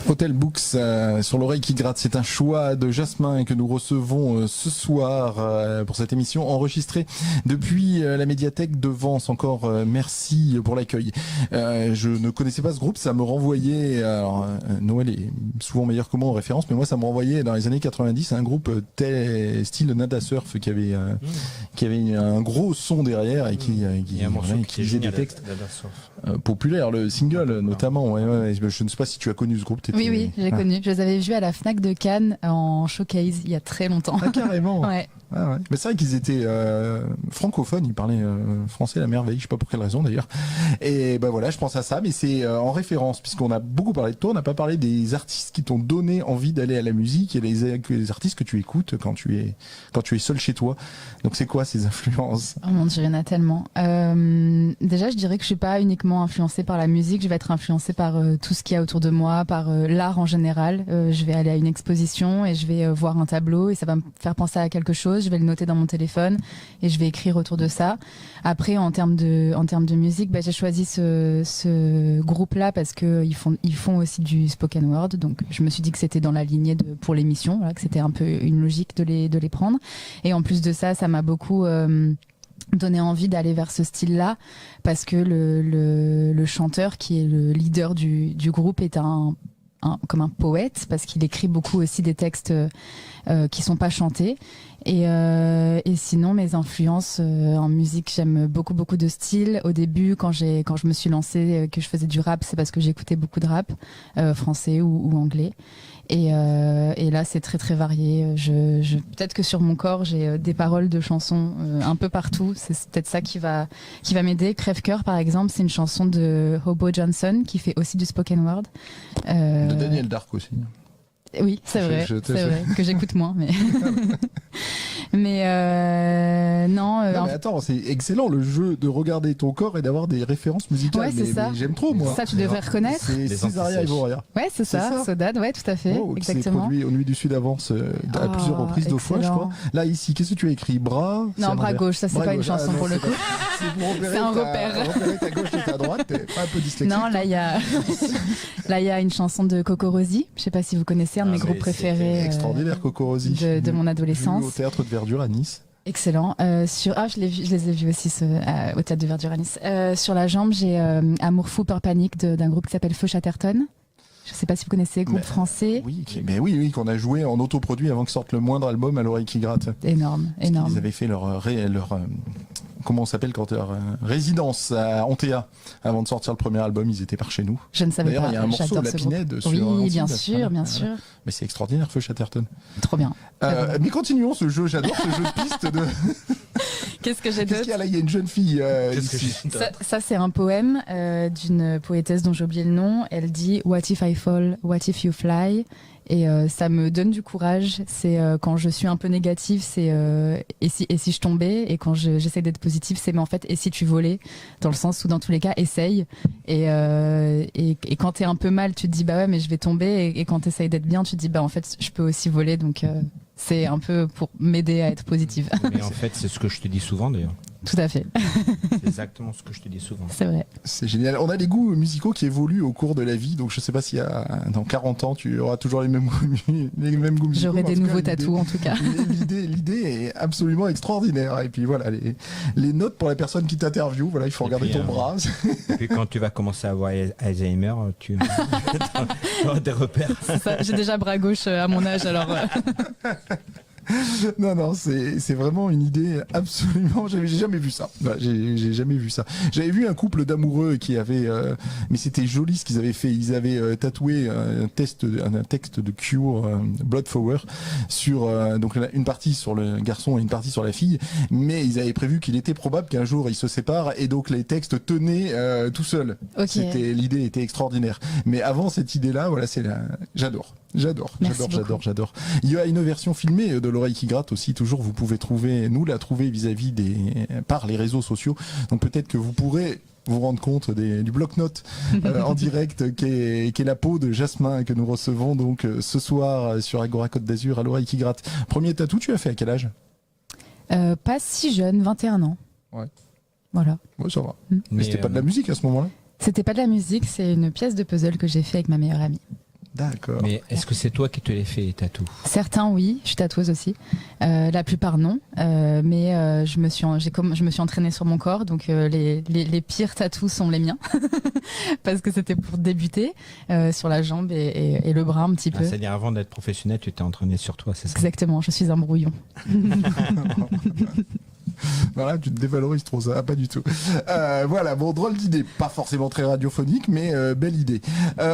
Hotel Books sur l'oreille qui gratte, c'est un choix de Jasmin que nous recevons ce soir pour cette émission enregistrée depuis la médiathèque de Vence. Encore merci pour l'accueil. Je ne connaissais pas ce groupe, ça me renvoyait, alors Noël est souvent meilleur que moi en référence, mais moi ça me renvoyait dans les années 90 à un groupe style Nada Surf qui avait un gros son derrière et qui disait des textes populaires, le single notamment. Ouais. Je ne sais pas si tu as connu ce groupe. Oui, j'ai connu. Je les avais vus à la Fnac de Cannes en showcase il y a très longtemps. Ah, carrément. Ouais. Ah ouais. Mais c'est vrai qu'ils étaient francophones, ils parlaient français à la merveille, je sais pas pour quelle raison d'ailleurs. Et ben voilà, je pense à ça, mais c'est en référence, puisqu'on a beaucoup parlé de toi, on n'a pas parlé des artistes qui t'ont donné envie d'aller à la musique et les artistes que tu écoutes quand tu es seul chez toi. Donc c'est quoi ces influences? Oh mon Dieu, il y en a tellement. Déjà, je dirais que je suis pas uniquement influencée par la musique, je vais être influencée par tout ce qu'il y a autour de moi, par l'art en général. Je vais aller à une exposition et je vais voir un tableau et ça va me faire penser à quelque chose. Je vais le noter dans mon téléphone et je vais écrire autour de ça. Après, en termes de musique, j'ai choisi ce groupe-là parce que ils font aussi du spoken word. Donc, je me suis dit que c'était dans la lignée pour l'émission, voilà, que c'était un peu une logique de les prendre. Et en plus de ça, ça m'a beaucoup donné envie d'aller vers ce style-là parce que le chanteur qui est le leader du groupe est comme un poète parce qu'il écrit beaucoup aussi des textes qui sont pas chantés et sinon mes influences en musique, j'aime beaucoup de styles. Au début quand je me suis lancée que je faisais du rap, c'est parce que j'écoutais beaucoup de rap français ou anglais et là c'est très très varié. Peut-être que sur mon corps j'ai des paroles de chansons un peu partout, c'est peut-être ça qui va m'aider. Crève-cœur par exemple, c'est une chanson de Hobo Johnson qui fait aussi du spoken word de Daniel Dark aussi. Oui, c'est vrai que j'écoute moins, mais non. Mais attends, c'est excellent le jeu de regarder ton corps et d'avoir des références musicales. Ouais, c'est ça. Mais j'aime trop moi. Ça, tu devrais reconnaître. C'est Césaria Evoria. Ouais, c'est ça. Sodade, ouais, tout à fait, exactement. C'est produit au Nuit du Sud Avance à plusieurs reprises, 2 fois, je crois. Là, ici, qu'est-ce que tu as écrit? Bras? Non, bras gauche. Ça, c'est pas une chanson pour le coup. C'est un repère. Repérer ta gauche et ta droite. T'es pas un peu dyslexique? Non, là, il y a une chanson de Coco Rosie. Je sais pas si vous connaissez, un de mes groupes préférés. Extraordinaire, Coco Rosie. De mon adolescence. Au Théâtre de Verdure à Nice. Excellent. Je les ai vus aussi au Théâtre de Verdure à Nice. Sur la jambe, j'ai Amour fou, peur panique d'un groupe qui s'appelle Feu Chatterton. Je sais pas si vous connaissez, groupe français. Oui, qu'on a joué en autoproduit avant que sorte le moindre album à l'oreille qui gratte. Énorme. Ils avaient fait leur comment on s'appelle quand résidence à Antea avant de sortir le premier album, ils étaient par chez nous. Je ne savais pas. D'ailleurs, il y a un morceau La Pinède sur oui, bien sûr. Mais c'est extraordinaire, Feu Chatterton. Trop bien. Mais continuons ce jeu, j'adore ce jeu de piste de. Qu'est-ce que j'ai d'autre? Qu'est-ce qu'il y a là? Il y a une jeune fille. Ça, c'est un poème d'une poétesse dont j'ai oublié le nom. Elle dit What if I fall? What if you fly? Et ça me donne du courage. C'est quand je suis un peu négative, c'est et si je tombais. Et quand j'essaie d'être positive, c'est mais en fait et si tu volais, dans le sens où dans tous les cas essaye. Et quand t'es un peu mal, tu te dis bah ouais mais je vais tomber. Et quand t'essayes d'être bien, tu te dis bah en fait je peux aussi voler. Donc c'est un peu pour m'aider à être positive. Mais en fait c'est ce que je te dis souvent d'ailleurs. Tout à fait, C'est exactement ce que je te dis souvent. c'est vrai. C'est génial. On a des goûts musicaux qui évoluent au cours de la vie, donc je sais pas s'il y a dans 40 ans tu auras toujours les mêmes goûts musicaux. J'aurai En des tout cas, nouveaux l'idée- tatous en tout cas. L'idée est absolument extraordinaire. Et puis voilà, les notes pour la personne qui t'interviewe, voilà, il faut Et regarder puis, ton bras. Et puis quand tu vas commencer à avoir Alzheimer, tu auras des repères. C'est ça, j'ai déjà bras gauche à mon âge, alors Non, c'est vraiment une idée absolument. J'ai jamais vu ça. Voilà, j'ai jamais vu ça. J'avais vu un couple d'amoureux qui avait, mais c'était joli ce qu'ils avaient fait. Ils avaient tatoué un texte de Cure, Blood Flower, sur donc une partie sur le garçon et une partie sur la fille. Mais ils avaient prévu qu'il était probable qu'un jour ils se séparent et donc les textes tenaient tout seuls. Ok. L'idée était extraordinaire. Mais avant cette idée-là, voilà, j'adore. Merci beaucoup. J'adore. Il y a une version filmée de l'oreille qui gratte aussi, toujours, vous pouvez nous la trouver vis-à-vis par les réseaux sociaux. Donc peut-être que vous pourrez vous rendre compte du bloc-notes en direct qui est la peau de Jasmin que nous recevons donc ce soir sur Agora Côte d'Azur à l'oreille qui gratte. Premier tatou, tu as fait à quel âge? pas si jeune, 21 ans. Ouais. Voilà. Ouais, ça va. Mm. Mais c'était pas de la musique à ce moment-là? C'était pas de la musique, c'est une pièce de puzzle que j'ai fait avec ma meilleure amie. D'accord. Mais est-ce que c'est toi qui te les fais les tatous? Certains oui, je suis tatoueuse aussi. La plupart non, mais je me suis entraînée sur mon corps, donc les pires tatous sont les miens parce que c'était pour débuter sur la jambe et le bras un petit peu. C'est-à-dire avant d'être professionnel, tu t'es entraîné sur toi, c'est ça? Exactement, je suis un brouillon. Voilà, tu te dévalorises trop ça, pas du tout. Voilà, bon, drôle d'idée, pas forcément très radiophonique, mais belle idée.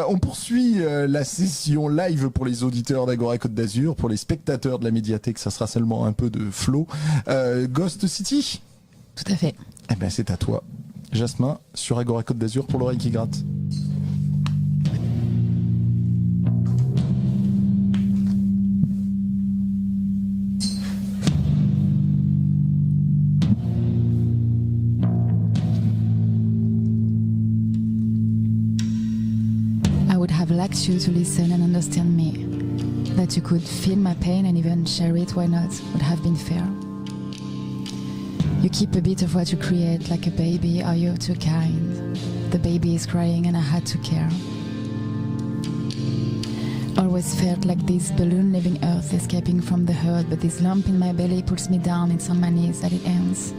On poursuit la session live pour les auditeurs d'Agora Côte d'Azur, pour les spectateurs de la médiathèque, ça sera seulement un peu de flow. Ghost City, Tout à fait. eh ben c'est à toi, Jasmin, sur Agora Côte d'Azur pour l'oreille qui gratte. I would have liked you to listen and understand me. That you could feel my pain and even share it, why not? Would have been fair. You keep a bit of what you create like a baby, are you too kind? The baby is crying and I had to care. Always felt like this balloon leaving Earth, escaping from the hurt, but this lump in my belly pulls me down, it's on my knees that it ends.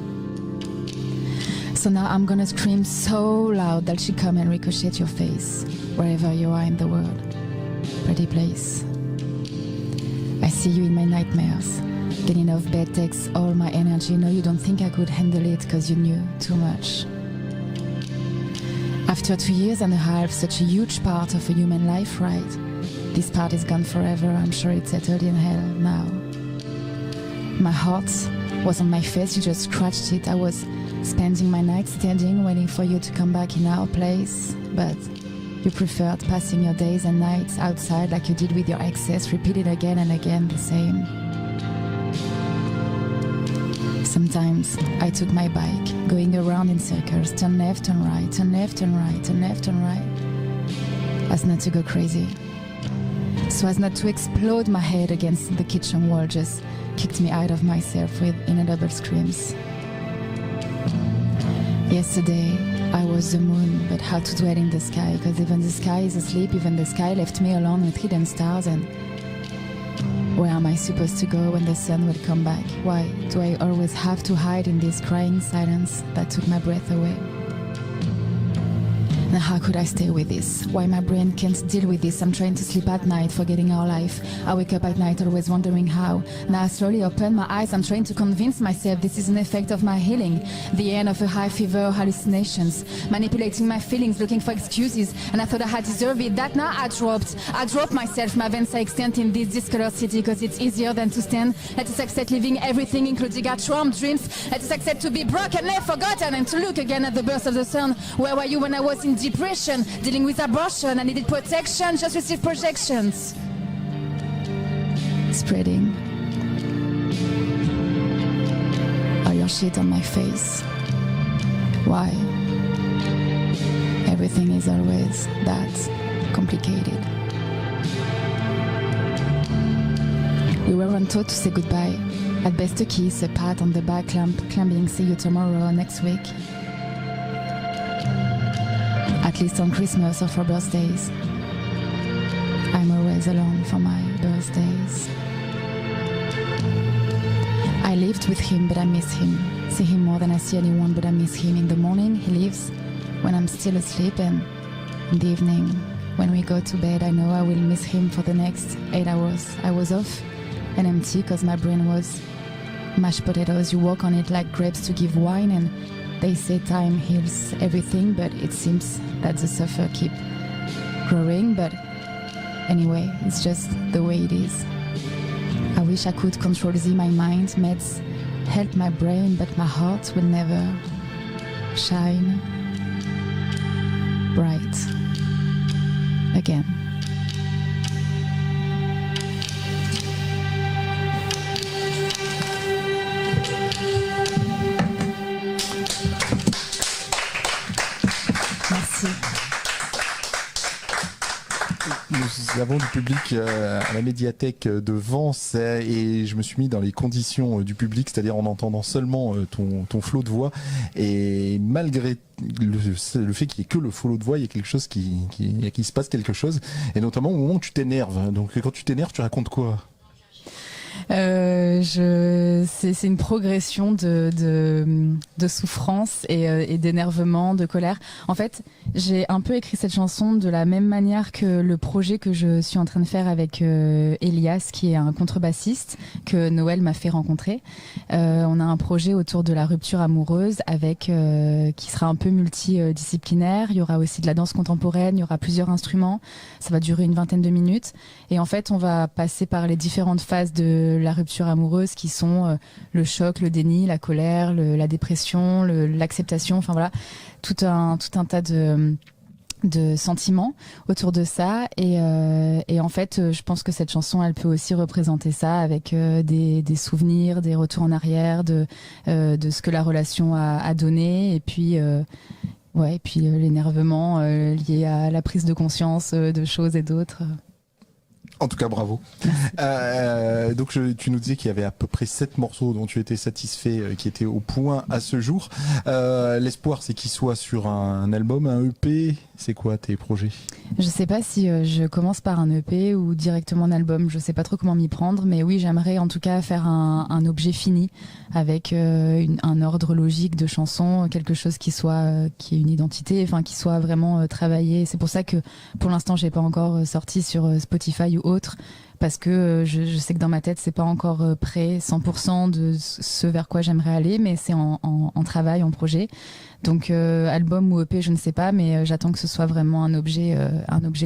So now I'm gonna scream so loud that she come and ricochet your face, wherever you are in the world. Pretty place. I see you in my nightmares. Getting off bed takes all my energy. No, you don't think I could handle it cause you knew too much. After 2 years and a half, such a huge part of a human life, right? This part is gone forever, I'm sure it's settled in hell now. My heart was on my face, you just scratched it. I was spending my night standing, waiting for you to come back in our place. But you preferred passing your days and nights outside like you did with your exes, repeated again and again the same. Sometimes I took my bike, going around in circles, turn left, turn right, turn left, turn right, turn left, turn right, as not to go crazy. So as not to explode my head against the kitchen wall, just kicked me out of myself with inaudible screams. Yesterday, I was the moon, but how to dwell in the sky, because even the sky is asleep, even the sky left me alone with hidden stars, and where am I supposed to go when the sun will come back? Why do I always have to hide in this crying silence that took my breath away? Now how could I stay with this? Why my brain can't deal with this? I'm trying to sleep at night, forgetting our life. I wake up at night always wondering how. Now I slowly open my eyes, I'm trying to convince myself this is an effect of my healing. The end of a high fever, hallucinations. Manipulating my feelings, looking for excuses. And I thought I had deserved it. That now I dropped myself, my veins are extended in this discolored city because it's easier than to stand. Let us accept living everything, including our traumed dreams. Let us accept to be broken, left, forgotten, and to look again at the birth of the sun. Where were you when I was in depression, dealing with abortion? I needed protection, just received projections. Spreading all your shit on my face. Why? Everything is always that complicated. We weren't taught to say goodbye. At best a kiss, a pat on the back, clamping, see you tomorrow or next week. At least on Christmas or for birthdays. I'm always alone for my birthdays. I lived with him, but I miss him. See him more than I see anyone, but I miss him. In the morning, he leaves when I'm still asleep, and in the evening, when we go to bed, I know I will miss him for the next 8 hours. I was off and empty because my brain was mashed potatoes. You walk on it like grapes to give wine, and they say time heals everything, but it seems that the suffer keep growing. But anyway, it's just the way it is. I wish I could control my mind. Meds help my brain, but my heart will never shine bright again. Merci. Nous avons du public à la médiathèque de Vence et je me suis mis dans les conditions du public, c'est-à-dire en entendant seulement ton flot de voix, et malgré le fait qu'il n'y ait que le flot de voix, il y a quelque chose qui se passe quelque chose, et notamment au moment où tu t'énerves. Donc quand tu t'énerves, tu racontes quoi ? C'est une progression de souffrance et d'énervement, de colère. En fait, j'ai un peu écrit cette chanson de la même manière que le projet que je suis en train de faire avec Elias, qui est un contrebassiste que Noël m'a fait rencontrer. On a un projet autour de la rupture amoureuse avec qui sera un peu multidisciplinaire. Il y aura aussi de la danse contemporaine, il y aura plusieurs instruments. Ça va durer une 20aine de minutes. Et en fait, on va passer par les différentes phases de la rupture amoureuse qui sont le choc, le déni, la colère, la dépression, l'acceptation, enfin voilà, tout un tas de sentiments autour de ça, et en fait je pense que cette chanson elle peut aussi représenter ça avec des souvenirs, des retours en arrière de ce que la relation a donné, et puis l'énervement lié à la prise de conscience de choses et d'autres. En tout cas, bravo. Donc, tu nous disais qu'il y avait à peu près 7 morceaux dont tu étais satisfait, qui étaient au point à ce jour. L'espoir, c'est qu'ils soient sur un album, un EP. C'est quoi tes projets ? Je sais pas si je commence par un EP ou directement un album. Je sais pas trop comment m'y prendre, mais oui, j'aimerais en tout cas faire un objet fini avec un ordre logique de chansons, quelque chose qui ait une identité, enfin qui soit vraiment travaillé. C'est pour ça que pour l'instant, j'ai pas encore sorti sur Spotify ou autre, parce que je sais que dans ma tête c'est pas encore prêt 100% de ce vers quoi j'aimerais aller, mais c'est en travail, en projet. Donc album ou EP, je ne sais pas, mais j'attends que ce soit vraiment un objet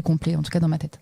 complet, en tout cas dans ma tête.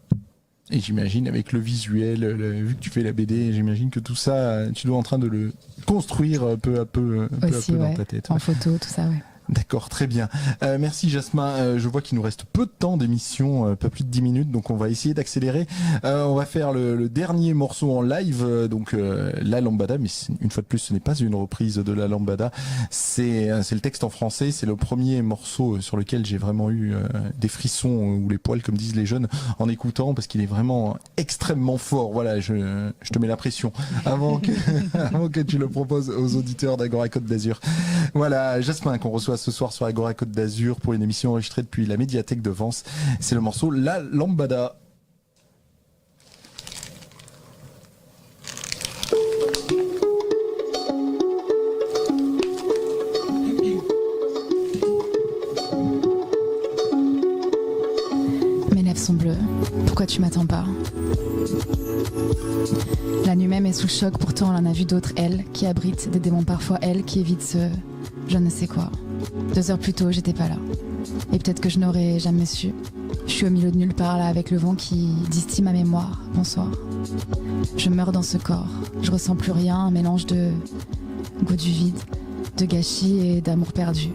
Et j'imagine avec le visuel, vu que tu fais la BD, j'imagine que tout ça, tu dois en train de le construire peu à peu, aussi, dans ta tête. En photo, tout ça, ouais. D'accord, très bien. Merci Jasmin. Je vois qu'il nous reste peu de temps d'émission, pas plus de 10 minutes, donc on va essayer d'accélérer. On va faire le dernier morceau en live, donc La Lambada, mais une fois de plus, ce n'est pas une reprise de La Lambada. C'est le texte en français. C'est le premier morceau sur lequel j'ai vraiment eu des frissons ou les poils, comme disent les jeunes, en écoutant, parce qu'il est vraiment extrêmement fort. Voilà, je te mets la pression avant que tu le proposes aux auditeurs d'Agora Côte d'Azur. Voilà, Jasmin qu'on reçoit ce soir sur Agora Côte d'Azur pour une émission enregistrée depuis la médiathèque de Vence. C'est le morceau La Lambada. Mes lèvres sont bleues. Pourquoi tu m'attends pas ? La nuit même est sous le choc, pourtant on en a vu d'autres, elle, qui abrite des démons parfois, elle, qui évite ce je ne sais quoi. 2 heures plus tôt, j'étais pas là. Et peut-être que je n'aurais jamais su. Je suis au milieu de nulle part, là, avec le vent qui distille ma mémoire. Bonsoir. Je meurs dans ce corps. Je ressens plus rien, un mélange de goût du vide, de gâchis et d'amour perdu.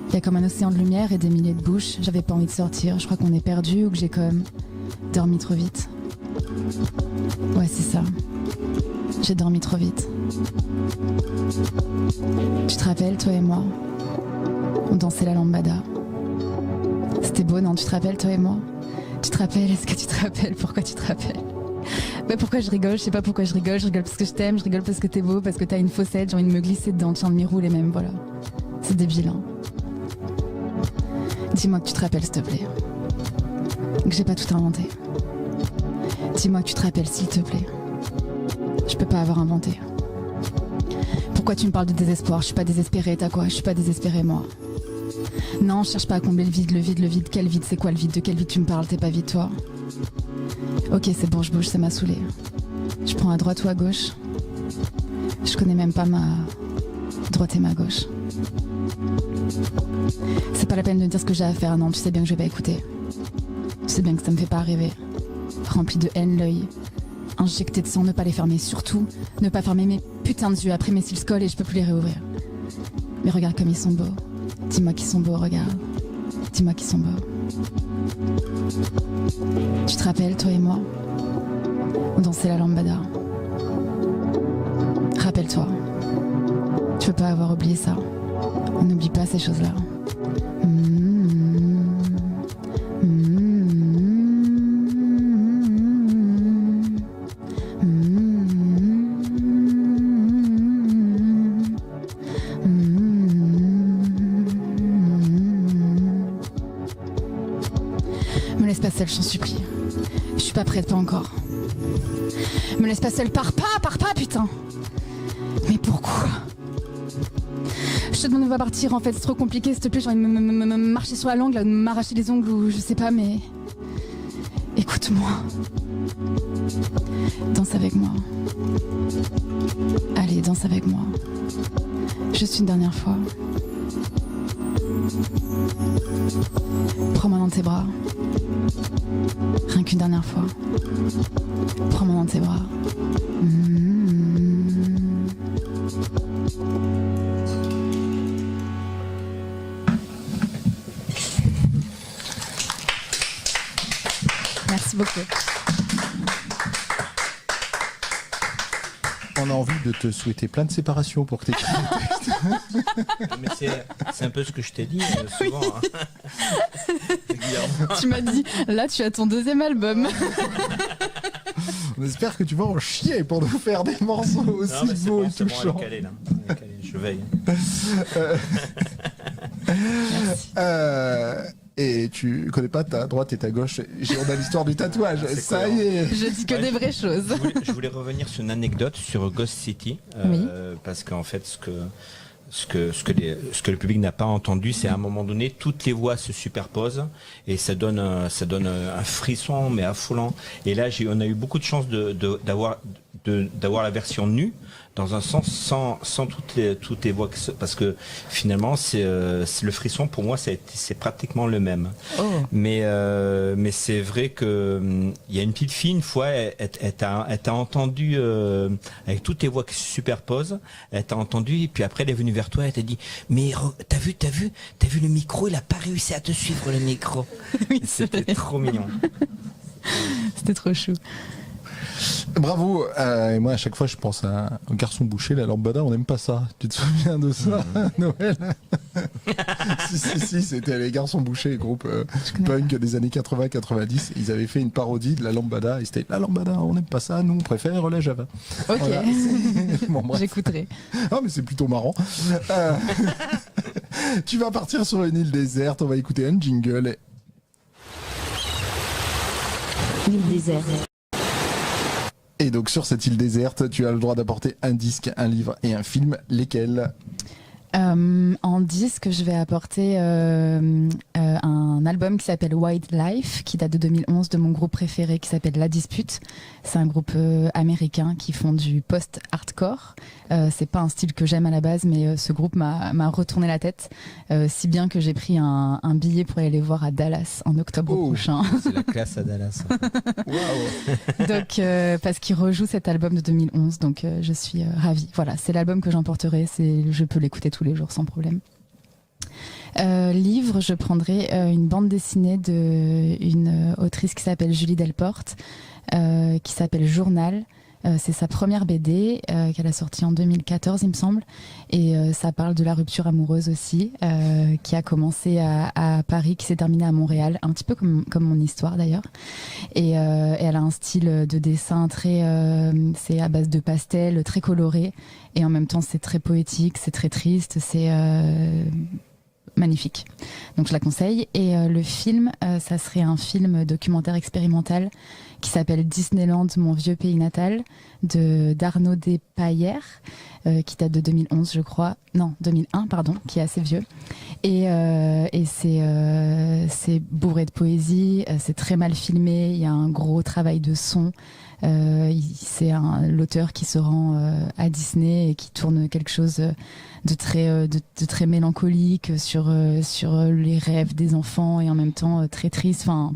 Il y a comme un océan de lumière et des milliers de bouches. J'avais pas envie de sortir. Je crois qu'on est perdu ou que j'ai comme dormi trop vite. Ouais, c'est ça. J'ai dormi trop vite. Tu te rappelles, toi et moi ? On dansait la lambada. C'était beau, non ? Tu te rappelles, toi et moi ? Tu te rappelles ? Est-ce que tu te rappelles ? Pourquoi tu te rappelles ? Bah pourquoi je rigole? Je sais pas pourquoi je rigole parce que je t'aime, je rigole parce que t'es beau, parce que t'as une fossette, j'ai envie de me glisser dedans, tiens de m'y rouler même, voilà. C'est débile, hein. Dis-moi que tu te rappelles, s'il te plaît. Que j'ai pas tout inventé. Dis-moi que tu te rappelles, s'il te plaît. Je peux pas avoir inventé. Pourquoi tu me parles de désespoir? Je suis pas désespérée, t'as quoi? Je suis pas désespérée, moi. Non, je cherche pas à combler le vide. Quel vide? C'est quoi le vide? De quel vide tu me parles? T'es pas vide, toi? Ok, c'est bon, je bouge, ça m'a saoulée. Je prends à droite ou à gauche? Je connais même pas ma droite et ma gauche. C'est pas la peine de me dire ce que j'ai à faire, non, tu sais bien que je vais pas écouter. Tu sais bien que ça me fait pas rêver. Rempli de haine, l'œil injecté de sang, ne pas les fermer. Surtout, ne pas fermer mes putains de yeux. Après mes cils collent et je peux plus les réouvrir. Mais regarde comme ils sont beaux. Dis-moi qu'ils sont beaux, regarde. Dis-moi qu'ils sont beaux. Tu te rappelles, toi et moi? On dansait la lambada. Rappelle-toi. Tu peux pas avoir oublié ça. On n'oublie pas ces choses-là. Me laisse pas seule, je t'en supplie. Je suis pas prête, pas encore. Me laisse pas seule, pars pas, putain. Mais pourquoi? Je te demande de pas partir, en fait, c'est trop compliqué, s'il te plaît, j'ai envie de me marcher sur la langue, là, de m'arracher les ongles ou je sais pas, mais... Écoute-moi. Danse avec moi. Allez, danse avec moi. Juste une dernière fois. Prends-moi dans tes bras. Rien qu'une dernière fois. Prends-moi dans tes bras. Merci beaucoup. On a envie de te souhaiter plein de séparations pour que t'écrives le texte. Mais c'est un peu ce que je t'ai dit souvent. Hein. Tu m'as dit, là tu as ton deuxième album. On espère que tu vas en chier pour nous faire des morceaux aussi beaux et touchants. Bon, elle est calée, là. Elle est calée, je veille. Et tu connais pas ta droite et ta gauche. On a l'histoire du tatouage. Ça cohérent. y est. Je dis que des vraies choses. Je voulais revenir sur une anecdote sur Ghost City. Oui. Parce qu'en fait, ce que le public n'a pas entendu, c'est à un moment donné, toutes les voix se superposent et ça donne un frisson, mais affolant. Et là, on a eu beaucoup de chance d'avoir la version nue, dans un sens sans toutes les voix, parce que finalement c'est le frisson pour moi c'est pratiquement le même. Oh. Mais c'est vrai que il y a une petite fille une fois, elle t'a entendu avec toutes les voix qui se superposent, elle t'a entendu et puis après elle est venue vers toi, elle t'a dit mais t'as vu le micro, il a pas réussi à te suivre le micro. Oui, C'était trop mignon. C'était trop chou. Bravo. Et moi, à chaque fois, je pense à un garçon bouché, la lambada. On n'aime pas ça. Tu te souviens de ça, Noël? Si, c'était les garçons bouchés, groupe punk des années 80-90. Ils avaient fait une parodie de la lambada. Et c'était la lambada, on n'aime pas ça. Nous, on préfère la Java. Ok. Voilà, bon, bref. J'écouterai. Ah, mais c'est plutôt marrant. Tu vas partir sur une île déserte. On va écouter un jingle. L'île déserte. Et donc sur cette île déserte, tu as le droit d'apporter un disque, un livre et un film. Lesquels? En disque, je vais apporter un album qui s'appelle Wildlife, qui date de 2011, de mon groupe préféré qui s'appelle La Dispute. C'est un groupe américain qui font du post-hardcore. C'est pas un style que j'aime à la base, mais ce groupe m'a retourné la tête, si bien que j'ai pris un billet pour aller les voir à Dallas en octobre prochain. C'est la classe à Dallas. Waouh. Donc, parce qu'ils rejouent cet album de 2011, donc je suis ravie. Voilà, c'est l'album que j'emporterai. Je peux l'écouter tous les jours sans problème. Livre, je prendrai une bande dessinée d'une autrice qui s'appelle Julie Delporte, qui s'appelle Journal, C'est sa première BD qu'elle a sortie en 2014, il me semble. Et ça parle de la rupture amoureuse aussi, qui a commencé à Paris, qui s'est terminée à Montréal, un petit peu comme mon histoire d'ailleurs. Et elle a un style de dessin c'est à base de pastels, très coloré. Et en même temps, c'est très poétique, c'est très triste, c'est magnifique. Donc je la conseille. Et le film, ça serait un film documentaire expérimental qui s'appelle Disneyland, mon vieux pays natal, d'Arnaud Despaillères, qui date de 2011, je crois. Non, 2001, pardon, qui est assez vieux. Et c'est bourré de poésie, c'est très mal filmé, il y a un gros travail de son. C'est l'auteur qui se rend à Disney et qui tourne quelque chose de très mélancolique sur les rêves des enfants et en même temps très triste. Enfin,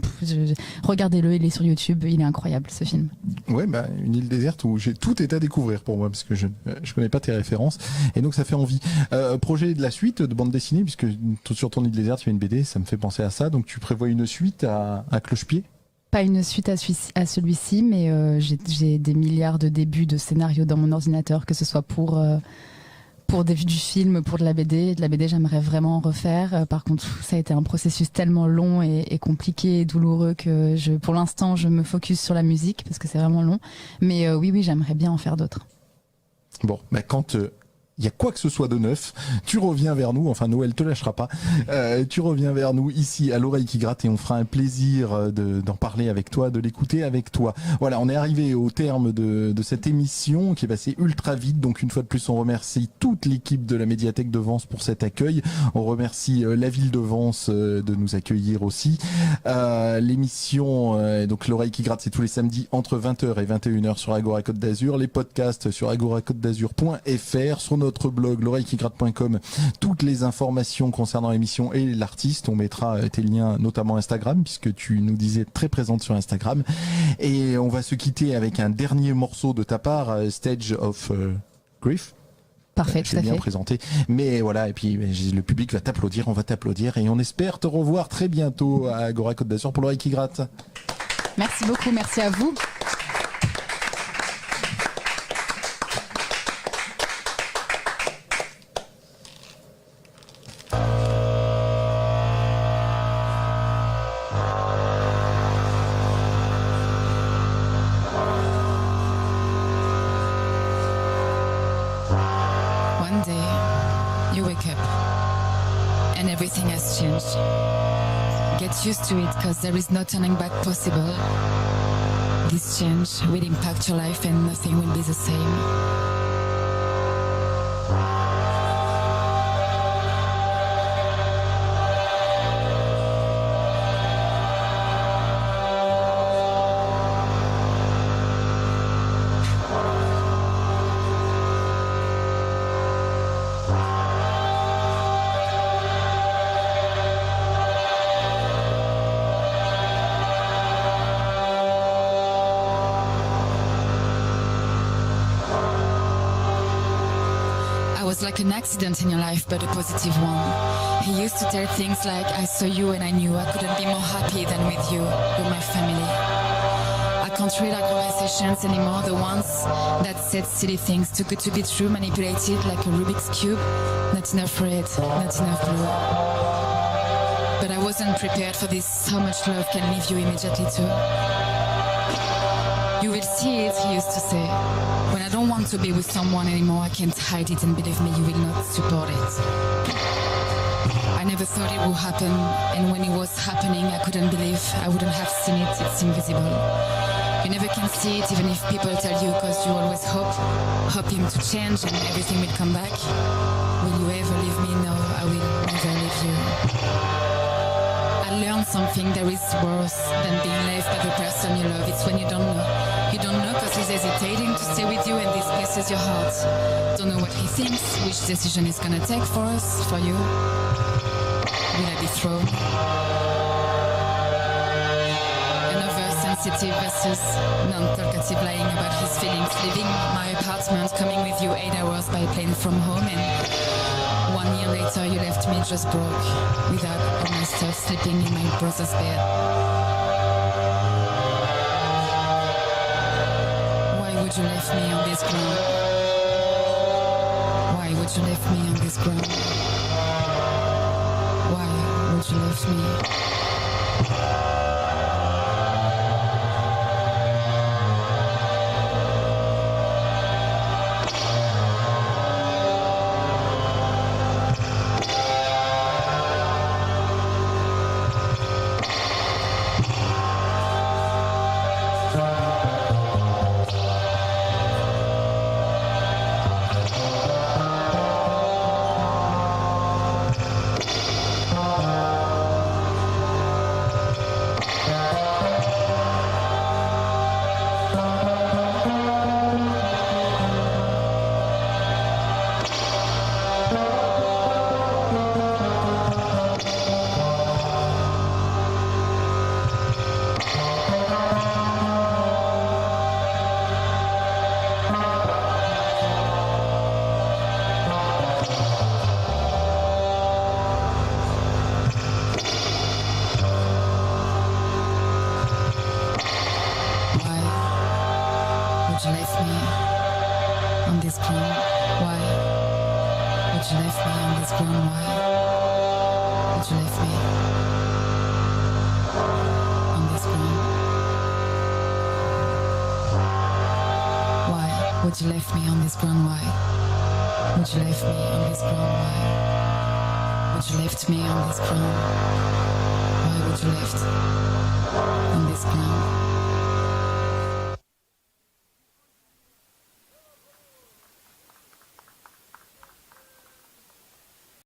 regardez-le, il est sur YouTube, il est incroyable ce film. Ouais, une île déserte où tout est à découvrir pour moi parce que je connais pas tes références et donc ça fait envie. Projet de la suite de bande dessinée, puisque sur ton île déserte il y a une BD, ça me fait penser à ça. Donc tu prévois une suite à Cloche-Pied? Pas une suite à celui-ci, mais j'ai des milliards de débuts de scénarios dans mon ordinateur, que ce soit pour du film, pour de la BD. De la BD, j'aimerais vraiment en refaire. Par contre, ça a été un processus tellement long et compliqué et douloureux que pour l'instant, je me focus sur la musique parce que c'est vraiment long. Mais oui, j'aimerais bien en faire d'autres. Bon, quand il y a quoi que ce soit de neuf, tu reviens vers nous, enfin Noël te lâchera pas, tu reviens vers nous ici à l'oreille qui gratte et on fera un plaisir d'en parler avec toi, de l'écouter avec toi. Voilà, on est arrivé au terme de cette émission qui est passée ultra vite, donc une fois de plus on remercie toute l'équipe de la médiathèque de Vence pour cet accueil, on remercie la ville de Vence de nous accueillir aussi. L'émission, donc l'oreille qui gratte, c'est tous les samedis entre 20h et 21h sur Agora Côte d'Azur, les podcasts sur agoracôte-d'azur.fr, sur notre blog l'oreillequigratte.com, toutes les informations concernant l'émission et l'artiste. On mettra tes liens, notamment Instagram, puisque tu nous disais très présente sur Instagram. Et on va se quitter avec un dernier morceau de ta part, Stage of Grief. Parfait, tout à fait. Bien présenté. Mais voilà, et puis le public va t'applaudir, on va t'applaudir et on espère te revoir très bientôt à Agora Côte d'Azur pour l'oreille qui gratte. Merci beaucoup, merci à vous. One day, you wake up and everything has changed. Get used to it, cause there is no turning back possible. This change will impact your life and nothing will be the same. Was like an accident in your life, but a positive one. He used to tell things like, I saw you and I knew I couldn't be more happy than with you, with my family. I can't read our conversations anymore, the ones that said silly things, too good to be true, manipulated like a Rubik's Cube. Not enough red, not enough blue. But I wasn't prepared for this, how much love can leave you immediately too. You will see it, he used to say. When I don't want to be with someone anymore, I can't hide it, and believe me, you will not support it. I never thought it would happen, and when it was happening, I couldn't believe I wouldn't have seen it, it's invisible. You never can see it, even if people tell you, cause you always hope him to change and everything will come back. Will you ever leave me? No, I will never leave you. I learned something, there is worse than being left by the person you love. It's when you don't know. You don't know cause he's hesitating to stay with you and this pierces your heart. Don't know what he thinks, which decision he's gonna take for us, for you. Will I be thrown? An oversensitive versus non-talkative lying about his feelings. Leaving my apartment, coming with you 8 hours by plane from home, and 1 year later you left me just broke, without all my stuff, sleeping in my brother's bed. Would you leave me on this ground? Why would you leave me on this ground? Why would you leave me? Would you leave me on this ground? Why would you leave me on this ground? Why would you leave me on this ground? Why would you leave me on this ground? Why would you leave me on this ground? Why would you leave me on this ground? Why would you leave on this ground?